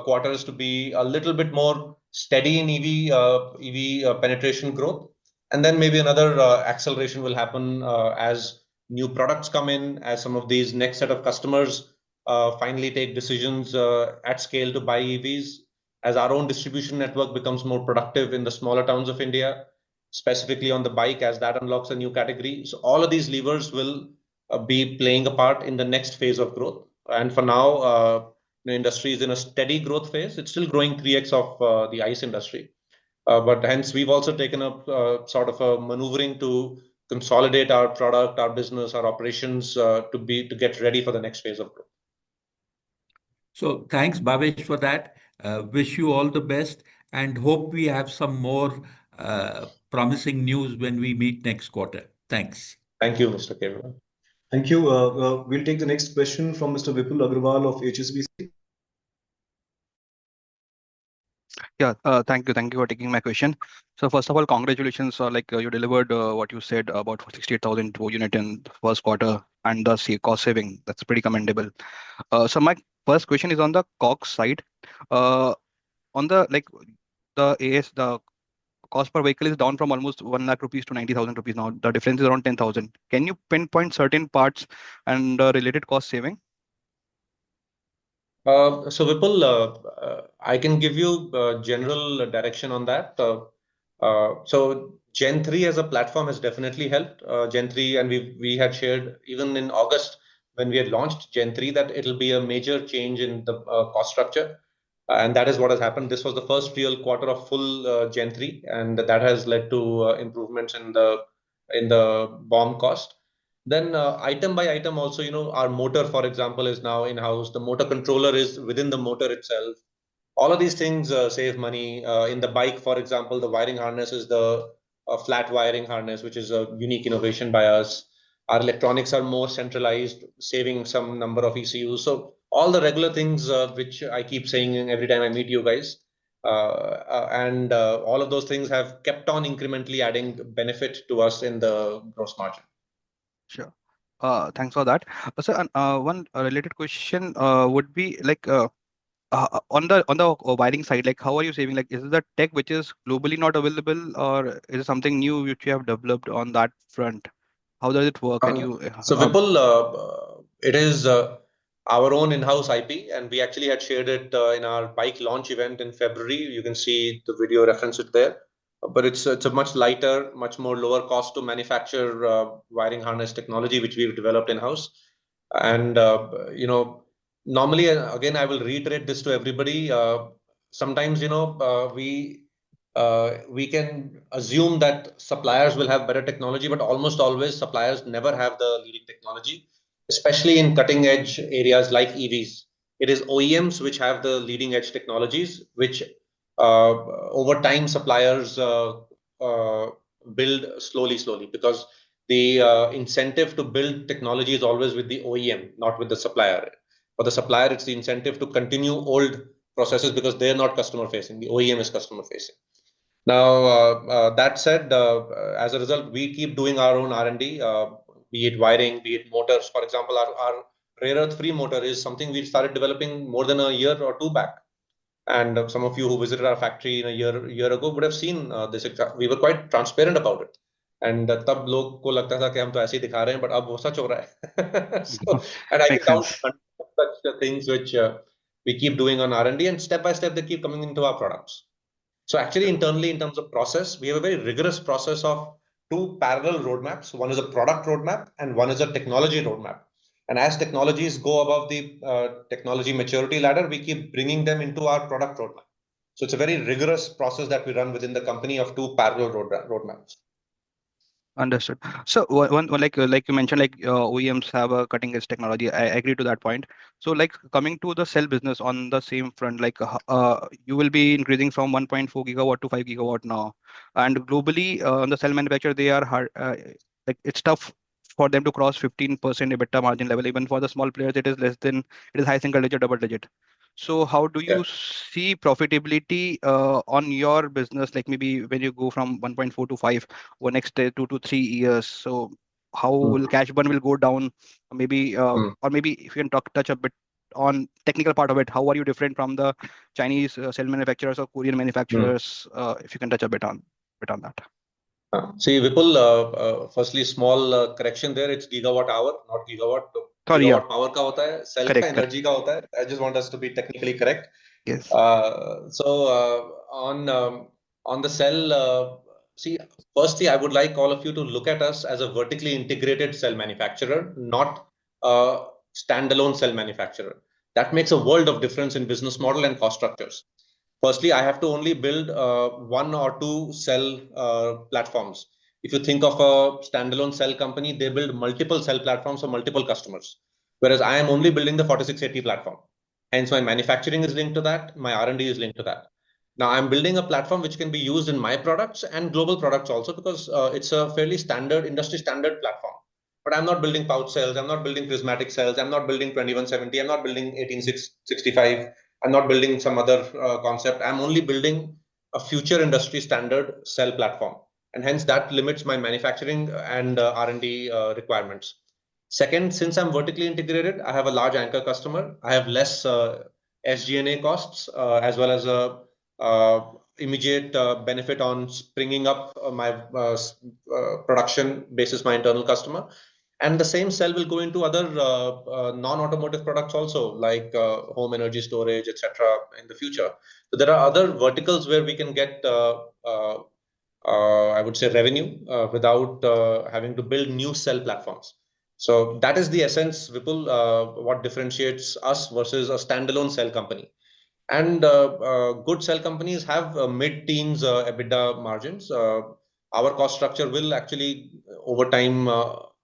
quarters to be a little bit more steady in EV penetration growth. And then maybe another acceleration will happen as new products come in, as some of these next set of customers finally take decisions at scale to buy EVs, as our own distribution network becomes more productive in the smaller towns of India, specifically on the bike, as that unlocks a new category. So all of these levers will be playing a part in the next phase of growth. And for now, the industry is in a steady growth phase. It's still growing 3x of the ICE industry. But hence, we've also taken up sort of a maneuvering to consolidate our product, our business, our operations to get ready for the next phase of growth. So thanks, Bhavesh, for that. Wish you all the best and hope we have some more promising news when we meet next quarter. Thanks. Thank you, Mr. Kejriwal. Thank you. We'll take the next question from Mr. Vipul Agrawal of HSBC. Yeah, thank you. Thank you for taking my question. So first of all, congratulations. You delivered what you said about 68,000 unit in the first quarter, and the cost saving. That's pretty commendable. So my first question is on the COGS side. On the cost per vehicle is down from almost 1 lakh rupees to 90,000 rupees now. The difference is around 10,000. Can you pinpoint certain parts and related cost saving? So Vipul, I can give you general direction on that. So Gen 3 as a platform has definitely helped. Gen 3, and we had shared even in August when we had launched Gen 3 that it'll be a major change in the cost structure. And that is what has happened. This was the first real quarter of full Gen 3, and that has led to improvements in the BOM cost. Then item by item also, our motor, for example, is now in-house. The motor controller is within the motor itself. All of these things save money. In the bike, for example, the wiring harness is the flat wiring harness, which is a unique innovation by us. Our electronics are more centralized, saving some number of ECUs. So all the regular things which I keep saying every time I meet you guys. And all of those things have kept on incrementally adding benefit to us in the gross margin. Sure. Thanks for that. So, one related question would be like on the wiring side, like how are you saving? Like, is it the tech which is globally not available, or is it something new which you have developed on that front? How does it work? Can you? So Vipul, it is our own in-house IP, and we actually had shared it in our bike launch event in February. You can see the video reference it there. But it's a much lighter, much more lower cost to manufacture wiring harness technology, which we've developed in-house. And normally, again, I will reiterate this to everybody. Sometimes we can assume that suppliers will have better technology, but almost always suppliers never have the leading technology, especially in cutting edge areas like EVs. It is OEMs which have the leading edge technologies, which over time suppliers build slowly, because the incentive to build technology is always with the OEM, not with the supplier. For the supplier, it's the incentive to continue old processes because they're not customer facing. The OEM is customer facing. Now, that said, as a result, we keep doing our own R&D, be it wiring, be it motors. For example, our rare earth free motor is something we started developing more than a year or two back. And some of you who visited our factory in a year ago would have seen this. We were quite transparent about it. And तब लोग को लगता था कि हम तो ऐसे ही दिखा रहे हैं, but अब वो सच हो रहा है. So, and I can Makes count sense. such things which we keep doing on R&D, and step by step they keep coming into our products. So actually internally, in terms of process, we have a very rigorous process of two parallel roadmaps. One is a product roadmap and one is a technology roadmap. And as technologies go above the technology maturity ladder, we keep bringing them into our product roadmap. So it's a very rigorous process that we run within the company of two parallel roadmaps. Understood. So one like you mentioned, like OEMs have a cutting edge technology. I agree to that point. So like coming to the cell business on the same front, like you will be increasing from 1.4 gigawatt to 5 gigawatt now, and globally on the cell manufacturer they are hard, like it's tough for them to cross 15% EBITDA margin level. Even for the small players, it is less than, it is high single digit, double digit. So how do you see profitability on your business? Like maybe when you go from 1.4 to 5 over next 2 to 3 years. So how will cash burn will go down? Maybe or maybe if you can touch a bit on technical part of it. How are you different from the Chinese cell manufacturers or Korean manufacturers? If you can touch a bit on that. See, Vipul, firstly, small correction there. It's gigawatt hour, not gigawatt. Sorry, yeah. Gigawatt power का होता है, cell का Correct. energy का होता है. I just want us to be technically correct. Yes. On the cell, see, firstly, I would like all of you to look at us as a vertically integrated cell manufacturer, not a standalone cell manufacturer. That makes a world of difference in business model and cost structures. Firstly, I have to only build one or two cell platforms. If you think of a standalone cell company, they build multiple cell platforms for multiple customers, whereas I am only building the 4680 platform. Hence, my manufacturing is linked to that. My R&D is linked to that. Now, I'm building a platform which can be used in my products and global products also, because it's a fairly standard, industry standard platform. But I'm not building pouch cells. I'm not building prismatic cells. I'm not building 2170. I'm not building 18665. I'm not building some other concept. I'm only building a future industry standard cell platform. And hence that limits my manufacturing and R&D requirements. Second, since I'm vertically integrated, I have a large anchor customer. I have less SG&A costs as well as a immediate benefit on springing up my production basis my internal customer. And the same cell will go into other non-automotive products also, like home energy storage, etc. in the future. So there are other verticals where we can get, I would say, revenue without having to build new cell platforms. So that is the essence, Vipul, what differentiates us versus a standalone cell company. And good cell companies have mid-teens EBITDA margins. Our cost structure will actually over time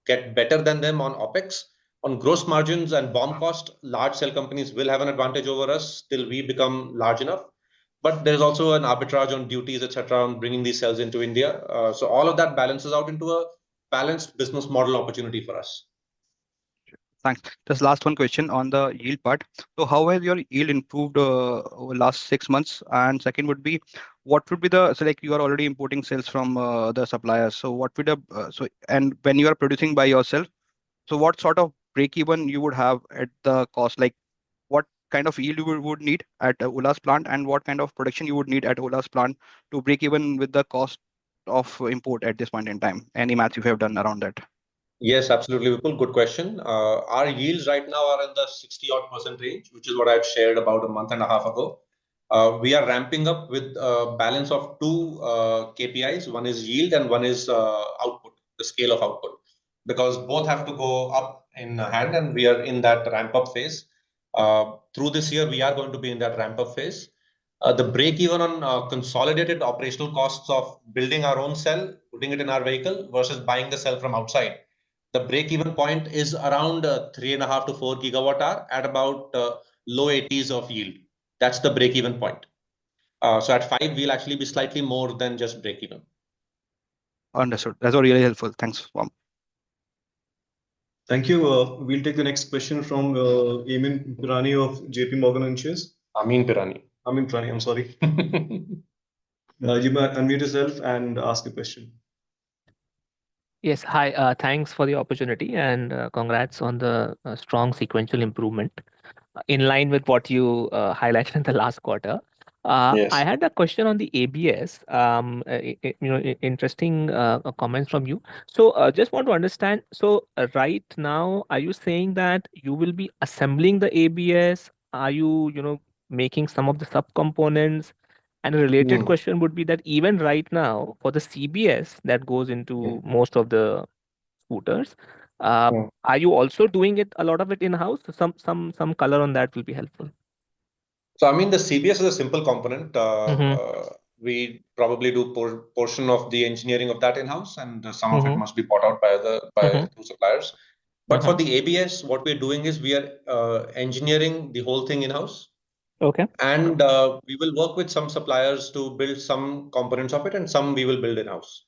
get better than them on OpEx. On gross margins and BOM cost, large cell companies will have an advantage over us till we become large enough. But there's also an arbitrage on duties, etc., on bringing these cells into India. So all of that balances out into a balanced business model opportunity for us. Thanks. Just last one question on the yield part. So how has your yield improved over last 6 months? And second would be, what would be the, so like you are already importing cells from the suppliers. So what would the, and when you are producing by yourself, so what sort of break even you would have at the cost? Like what kind of yield you would need at Ola's plant, and what kind of production you would need at Ola's plant to break even with the cost of import at this point in time? Any math you have done around that? Yes, absolutely, Vipul. Good question. Our yields right now are in the 60-odd% range, which is what I've shared about a month and a half ago. We are ramping up with a balance of two KPIs. One is yield and one is output, the scale of output, because both have to go up in hand, and we are in that ramp-up phase. Through this year, we are going to be in that ramp-up phase. The break even on consolidated operational costs of building our own cell, putting it in our vehicle versus buying the cell from outside. The break-even point is around 3.5 to 4 gigawatt hour at about low 80s of yield. That's the break-even point. So at 5, we'll actually be slightly more than just break-even. Understood. That's all really helpful. Thanks, Vam. Thank you. We'll take the next question from Amin Pirani of JP Morgan & Chase. Amin Pirani. Amin Pirani, I'm sorry. You may unmute yourself and ask a question. Yes, hi. Thanks for the opportunity and congrats on the strong sequential improvement in line with what you highlighted in the last quarter. Yes. I had a question on the ABS. Interesting comments from you. So just want to understand. So right now, are you saying that you will be assembling the ABS? Are you making some of the subcomponents? And a related question would be that even right now, for the CBS that goes into most of the scooters, are you also doing it, a lot of it in-house? Some color on that will be helpful. So I mean, the CBS is a simple component. We probably do portion of the engineering of that in-house, and some of it must be bought out by two suppliers. But for the ABS, what we're doing is we are engineering the whole thing in-house. Okay. And we will work with some suppliers to build some components of it, and some we will build in-house,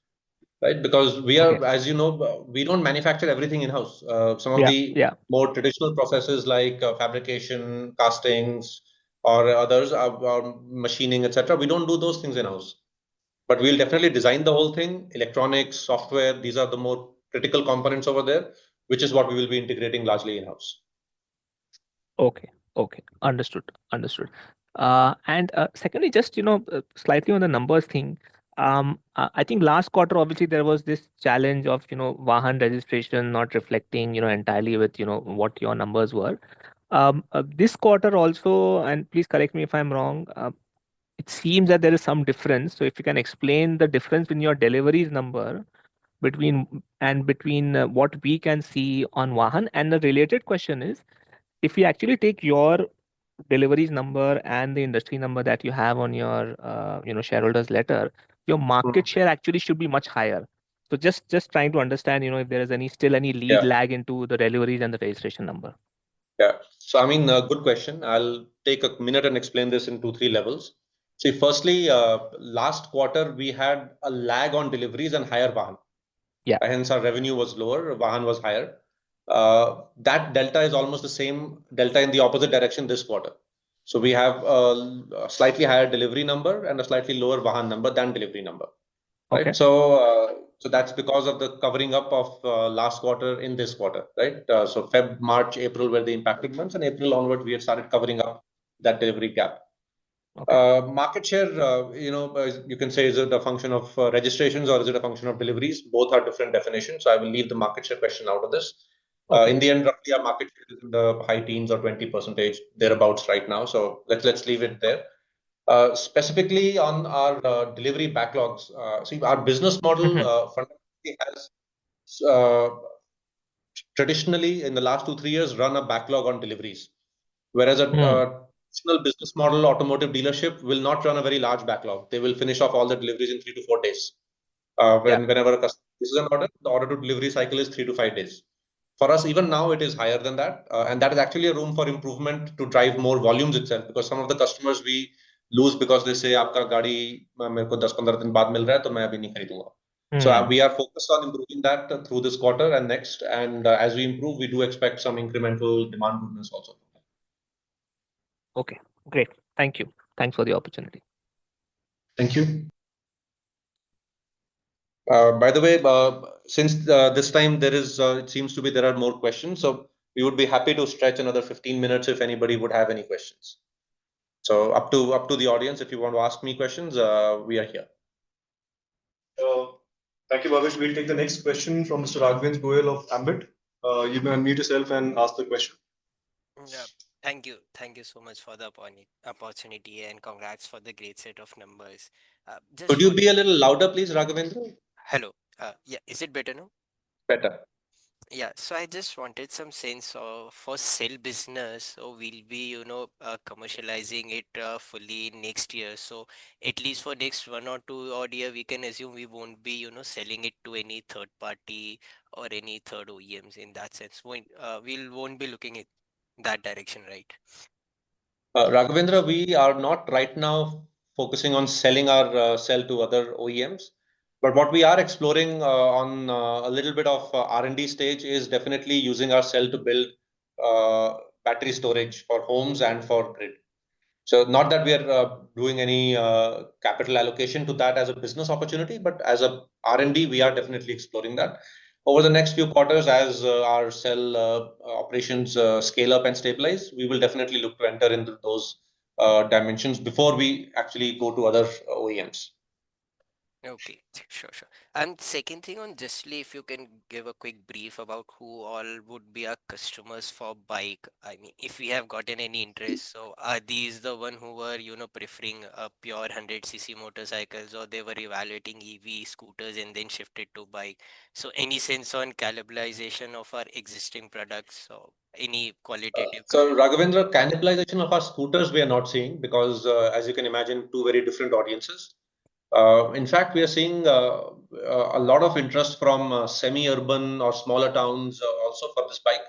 right? Because we are, as you know, we don't manufacture everything in-house. Some of the more traditional processes like fabrication, castings, or others, machining, etc. We don't do those things in-house. But we'll definitely design the whole thing, electronics, software. These are the more critical components over there, which is what we will be integrating largely in-house. Okay. Understood. And secondly, just slightly on the numbers thing. I think last quarter, obviously, there was this challenge of Vahan registration not reflecting entirely with what your numbers were. This quarter also, and please correct me if I'm wrong, it seems that there is some difference. So if you can explain the difference in your deliveries number between what we can see on Vahan. And the related question is, if we actually take your deliveries number and the industry number that you have on your shareholders letter, your market share actually should be much higher. So just trying to understand if there is still any lead lag into the deliveries and the registration number. Yeah. So I mean, good question. I'll take a minute and explain this in 2-3 levels. See, firstly, last quarter we had a lag on deliveries and higher Vahan. Yeah. Hence our revenue was lower, Vahan was higher. That delta is almost the same delta in the opposite direction this quarter. So we have a slightly higher delivery number and a slightly lower Vahan number than delivery number. Right. Okay. So that's because of the covering up of last quarter in this quarter, right? So Feb, March, April were the impacted months, and April onward we had started covering up that delivery gap. Okay. Market share, you can say, is it a function of registrations or is it a function of deliveries? Both are different definitions. So I will leave the market share question out of this. In the end, roughly our market share is in the high teens or 20% thereabouts right now. So let's leave it there. Specifically on our delivery backlogs, see, our business model fundamentally has traditionally in the last 2-3 years run a backlog on deliveries, whereas a traditional business model automotive dealership will not run a very large backlog. They will finish off all the deliveries in 3 to 4 days. Whenever a customer places an order, the order to delivery cycle is 3 to 5 days. For us, even now, it is higher than that. And that is actually a room for improvement to drive more volumes itself, because some of the customers we lose because they say, "Aapka gaadi mere ko 10-15 din baad mil raha hai, to main abhi nahi kharidunga." So we are focused on improving that through this quarter and next. And as we improve, we do expect some incremental demand goodness also. Okay, great. Thank you. Thanks for the opportunity. Thank you. By the way, since this time there is, it seems to be there are more questions, so we would be happy to stretch another 15 minutes if anybody would have any questions. So up to the audience, if you want to ask me questions, we are here. Thank you, Bhavesh. We'll take the next question from Mr. Raghavendra Goyal of Ambit. You may unmute yourself and ask the question. Yeah, thank you. Thank you so much for the opportunity and congrats for the great set of numbers. Could you be a little louder, please, Raghavendra? Hello. Yeah, is it better now? Better. Yeah, so I just wanted some sense of for cell business. So we'll be, commercializing it fully next year. So at least for next 1 or 2 odd year, we can assume we won't be, selling it to any third party or any third OEMs in that sense. We won't be looking at that direction, right? Raghavendra, we are not right now focusing on selling our cell to other OEMs. But what we are exploring on a little bit of R&D stage is definitely using our cell to build battery storage for homes and for grid. So not that we are doing any capital allocation to that as a business opportunity, but as a R&D, we are definitely exploring that. Over the next few quarters, as our cell operations scale up and stabilize, we will definitely look to enter into those dimensions before we actually go to other OEMs. Okay, sure. And second thing on Justly, if you can give a quick brief about who all would be our customers for bike. I mean, if we have gotten any interest, so are these the one who were, preferring a pure 100cc motorcycles, or they were evaluating EV scooters and then shifted to bike? So any sense on cannibalization of our existing products or any qualitative So Raghavendra, cannibalization of our scooters we are not seeing because as you can imagine, two very different audiences. In fact, we are seeing a lot of interest from semi-urban or smaller towns also for this bike.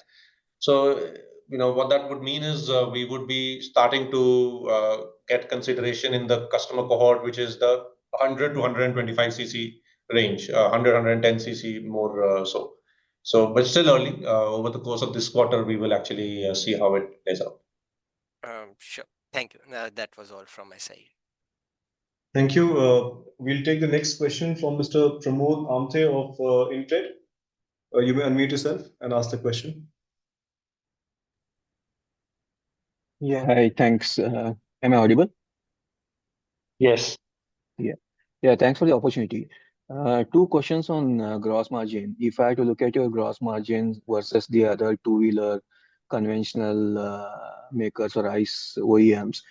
So, what that would mean is we would be starting to get consideration in the customer cohort, which is the 100 to 125cc range, 100, 110cc more so. So, but still early. Over the course of this quarter, we will actually see how it plays out. Sure. Thank you. That was all from my side. Thank you. We'll take the next question from Mr. Pramod Amte of InCred. You may unmute yourself and ask the question. Yeah, hi, thanks. Am I audible? Yes. Yeah, thanks for the opportunity. Two questions on gross margin. If I had to look at your gross margins versus the other two-wheeler conventional makers or ICE OEMs,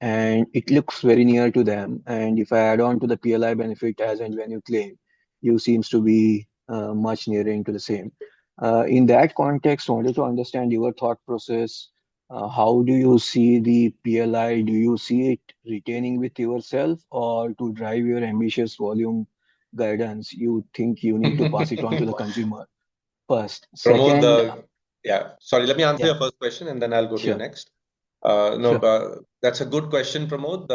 and it looks very near to them. And if I add on to the PLI benefit as and when you claim, you seems to be much nearing to the same. In that context, I wanted to understand your thought process. How do you see the PLI? Do you see it retaining with yourself, or to drive your ambitious volume guidance, you think you need to pass it on to the consumer first? Pramod, Second, sorry, let me answer yeah. your first question and then I'll go to your Sure. next. Sure. That's a good question, Pramod.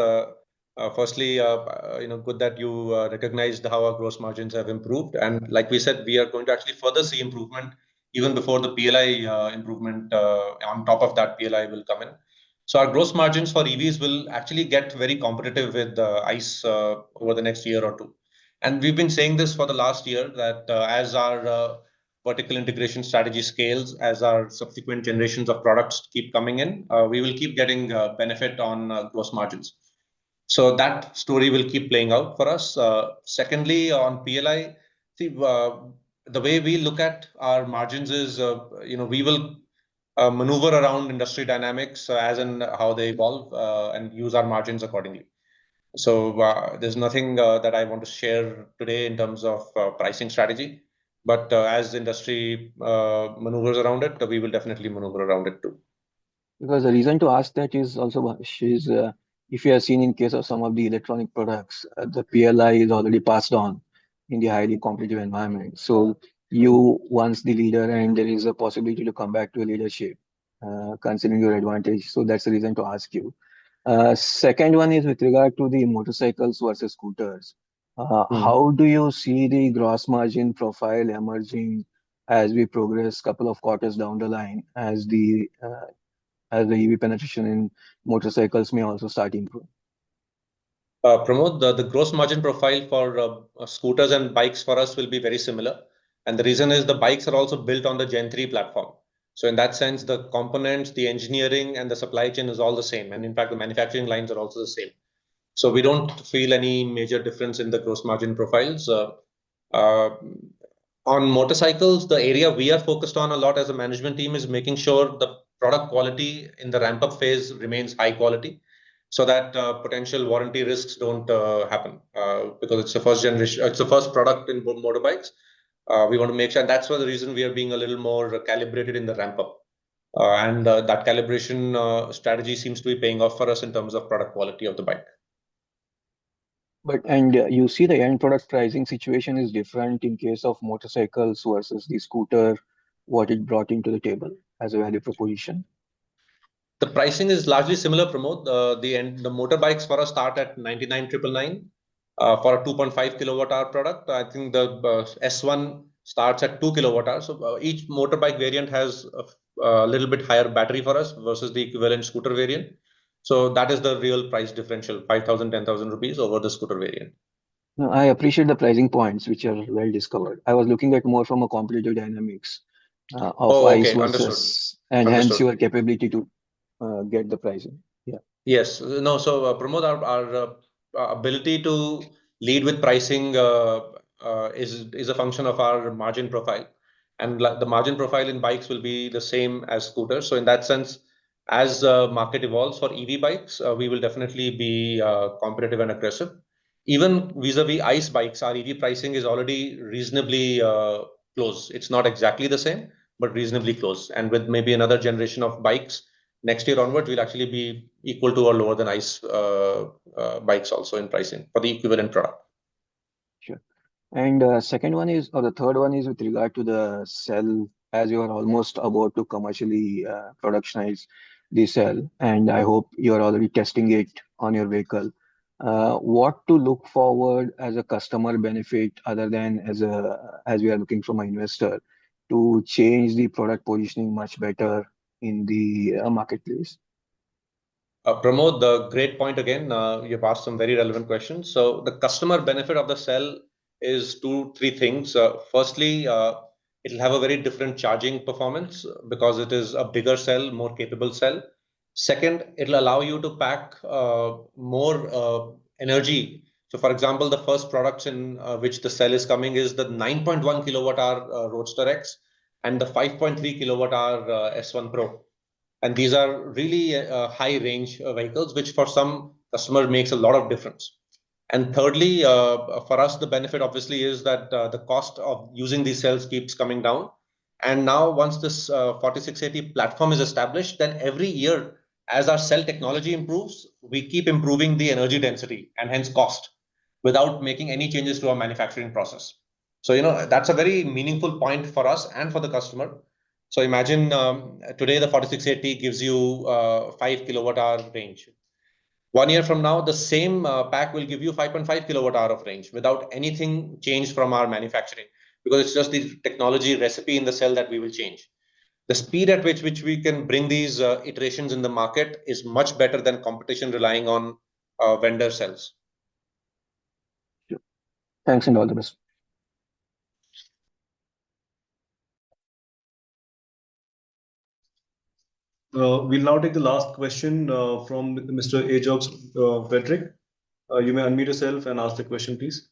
Firstly, good that you recognized how our gross margins have improved. And like we said, we are going to actually further see improvement even before the PLI improvement. On top of that, PLI will come in. So our gross margins for EVs will actually get very competitive with ICE over the next year or two. And we've been saying this for the last year that as our vertical integration strategy scales, as our subsequent generations of products keep coming in, we will keep getting benefit on gross margins. So that story will keep playing out for us. Secondly, on PLI, see, the way we look at our margins is, we will maneuver around industry dynamics as and how they evolve and use our margins accordingly. So there's nothing that I want to share today in terms of pricing strategy. But as industry maneuvers around it, we will definitely maneuver around it too. Because the reason to ask that is also if you have seen in case of some of the electronic products, the PLI is already passed on in the highly competitive environment. So you once the leader and there is a possibility to come back to a leadership, considering your advantage. So that's the reason to ask you. Second one is with regard to the motorcycles versus scooters. How do you see the gross margin profile emerging as we progress couple of quarters down the line as the EV penetration in motorcycles may also start improving? Pramod, the gross margin profile for scooters and bikes for us will be very similar. And the reason is the bikes are also built on the Gen 3 platform. So in that sense, the components, the engineering and the supply chain is all the same. And in fact, the manufacturing lines are also the same. So we don't feel any major difference in the gross margin profiles. On motorcycles, the area we are focused on a lot as a management team is making sure the product quality in the ramp up phase remains high quality, so that potential warranty risks don't happen because it's the first generation, it's the first product in motorbikes. We want to make sure, and that's why the reason we are being a little more calibrated in the ramp up. And that calibration strategy seems to be paying off for us in terms of product quality of the bike. But you see the end product pricing situation is different in case of motorcycles versus the scooter, what it brought into the table as a value proposition. The pricing is largely similar, Pramod. The motorbikes for us start at 99,999 for a 2.5 kilowatt hour product. I think the S1 starts at 2 kilowatt hours. So each motorbike variant has a little bit higher battery for us versus the equivalent scooter variant. So that is the real price differential, 5,000, 10,000 rupees over the scooter variant. No, I appreciate the pricing points, which are well discovered. I was looking at more from a competitive dynamics of ICE versus, and hence your capability to get the pricing. Yeah. Yes. No. So Pramod, our ability to lead with pricing is a function of our margin profile, and the margin profile in bikes will be the same as scooters. So in that sense, as the market evolves for EV bikes, we will definitely be competitive and aggressive. Even vis-a-vis ICE bikes, our EV pricing is already reasonably close. It's not exactly the same, but reasonably close. And with maybe another generation of bikes next year onwards, we'll actually be equal to or lower than ICE bikes also in pricing for the equivalent product. Sure. And second one is, or the third one is with regard to the cell, as you are almost about to commercially productionize the cell, and I hope you are already testing it on your vehicle. What to look forward as a customer benefit other than as we are looking from an investor to change the product positioning much better in the marketplace? Pramod, the great point again. You've asked some very relevant questions. So the customer benefit of the cell is three things. Firstly, it'll have a very different charging performance because it is a bigger cell, more capable cell. Second, it'll allow you to pack more energy. So for example, the first products in which the cell is coming is the 9.1 kilowatt hour Roadster X and the 5.3 kilowatt hour S1 Pro. And these are really high range vehicles, which for some customers makes a lot of difference. And thirdly, for us, the benefit obviously is that the cost of using these cells keeps coming down. And now once this 4680 platform is established, then every year as our cell technology improves, we keep improving the energy density and hence cost without making any changes to our manufacturing process. So, that's a very meaningful point for us and for the customer. So imagine today the 4680 gives you 5 kilowatt hour range. 1 year from now, the same pack will give you 5.5 kilowatt hour of range without anything changed from our manufacturing, because it's just the technology recipe in the cell that we will change. The speed at which we can bring these iterations in the market is much better than competition relying on vendor cells. Thanks and all the best. We'll now take the last question from Mr. Ajox Frederick. You may unmute yourself and ask the question, please.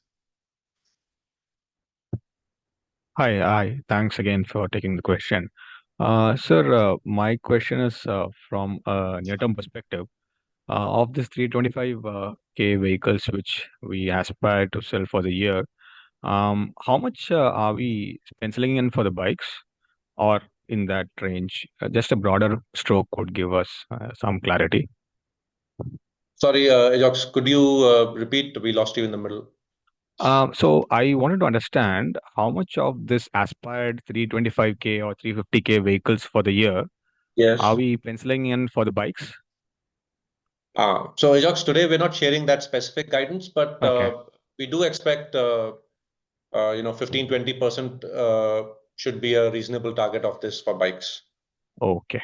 Hi. Thanks again for taking the question. Sir, my question is from a near-term perspective. Of this 325K vehicles which we aspire to sell for the year, how much are we penciling in for the bikes? Or in that range? Just a broader stroke would give us some clarity. Sorry, Ajox, could you repeat? We lost you in the middle. So I wanted to understand how much of this aspired 325K or 350K vehicles for the year Yes. are we penciling in for the bikes? So Ajox, today we're not sharing that specific guidance, but we do expect 15-20% should be a reasonable target of this for bikes. Okay.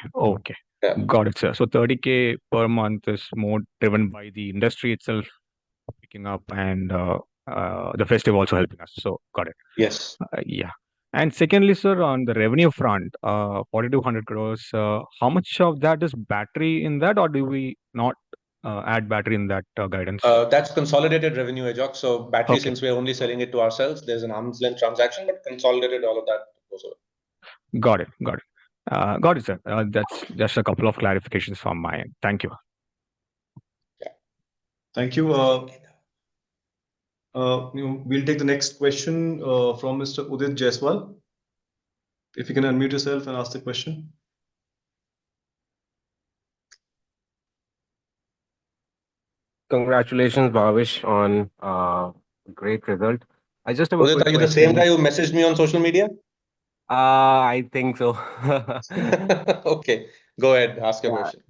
Yeah. Got it, sir. So 30K per month is more driven by the industry itself picking up and the festive also helping us. So got it. Yes. Yeah. And secondly, sir, on the revenue front, 4,200 crores, how much of that is battery in that, or do we not add battery in that guidance? That's consolidated revenue, Ajox. So battery, Okay. since we're only selling it to ourselves, there's an arm's length transaction, but consolidated all of that goes over. Got it, sir. That's just a couple of clarifications from my end. Thank you. Thank you. We'll take the next question from Mr. Udit Jaiswal. If you can unmute yourself and ask the question. Congratulations, Bhavish, on great result. I just have a Udit, quick are you the question. same guy who messaged me on social media? I think so. Okay, go ahead, ask your question.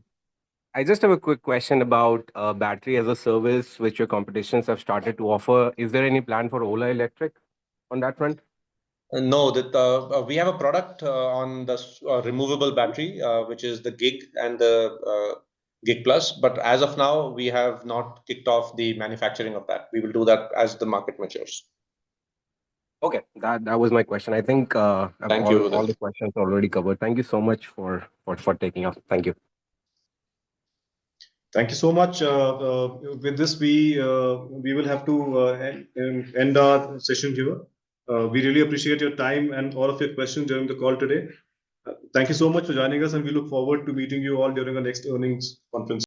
I just have a quick question about battery as a service, which your competitions have started to offer. Is there any plan for Ola Electric on that front? No, that we have a product on the removable battery, which is the Gig and the Gig Plus. But as of now, we have not kicked off the manufacturing of that. We will do that as the market matures. Okay, that was my question. I think all the questions already covered. Thank you so much for taking up. Thank you. Thank you so much. With this, we will have to end our session here. We really appreciate your time and all of your questions during the call today. Thank you so much for joining us, and we look forward to meeting you all during our next earnings conference.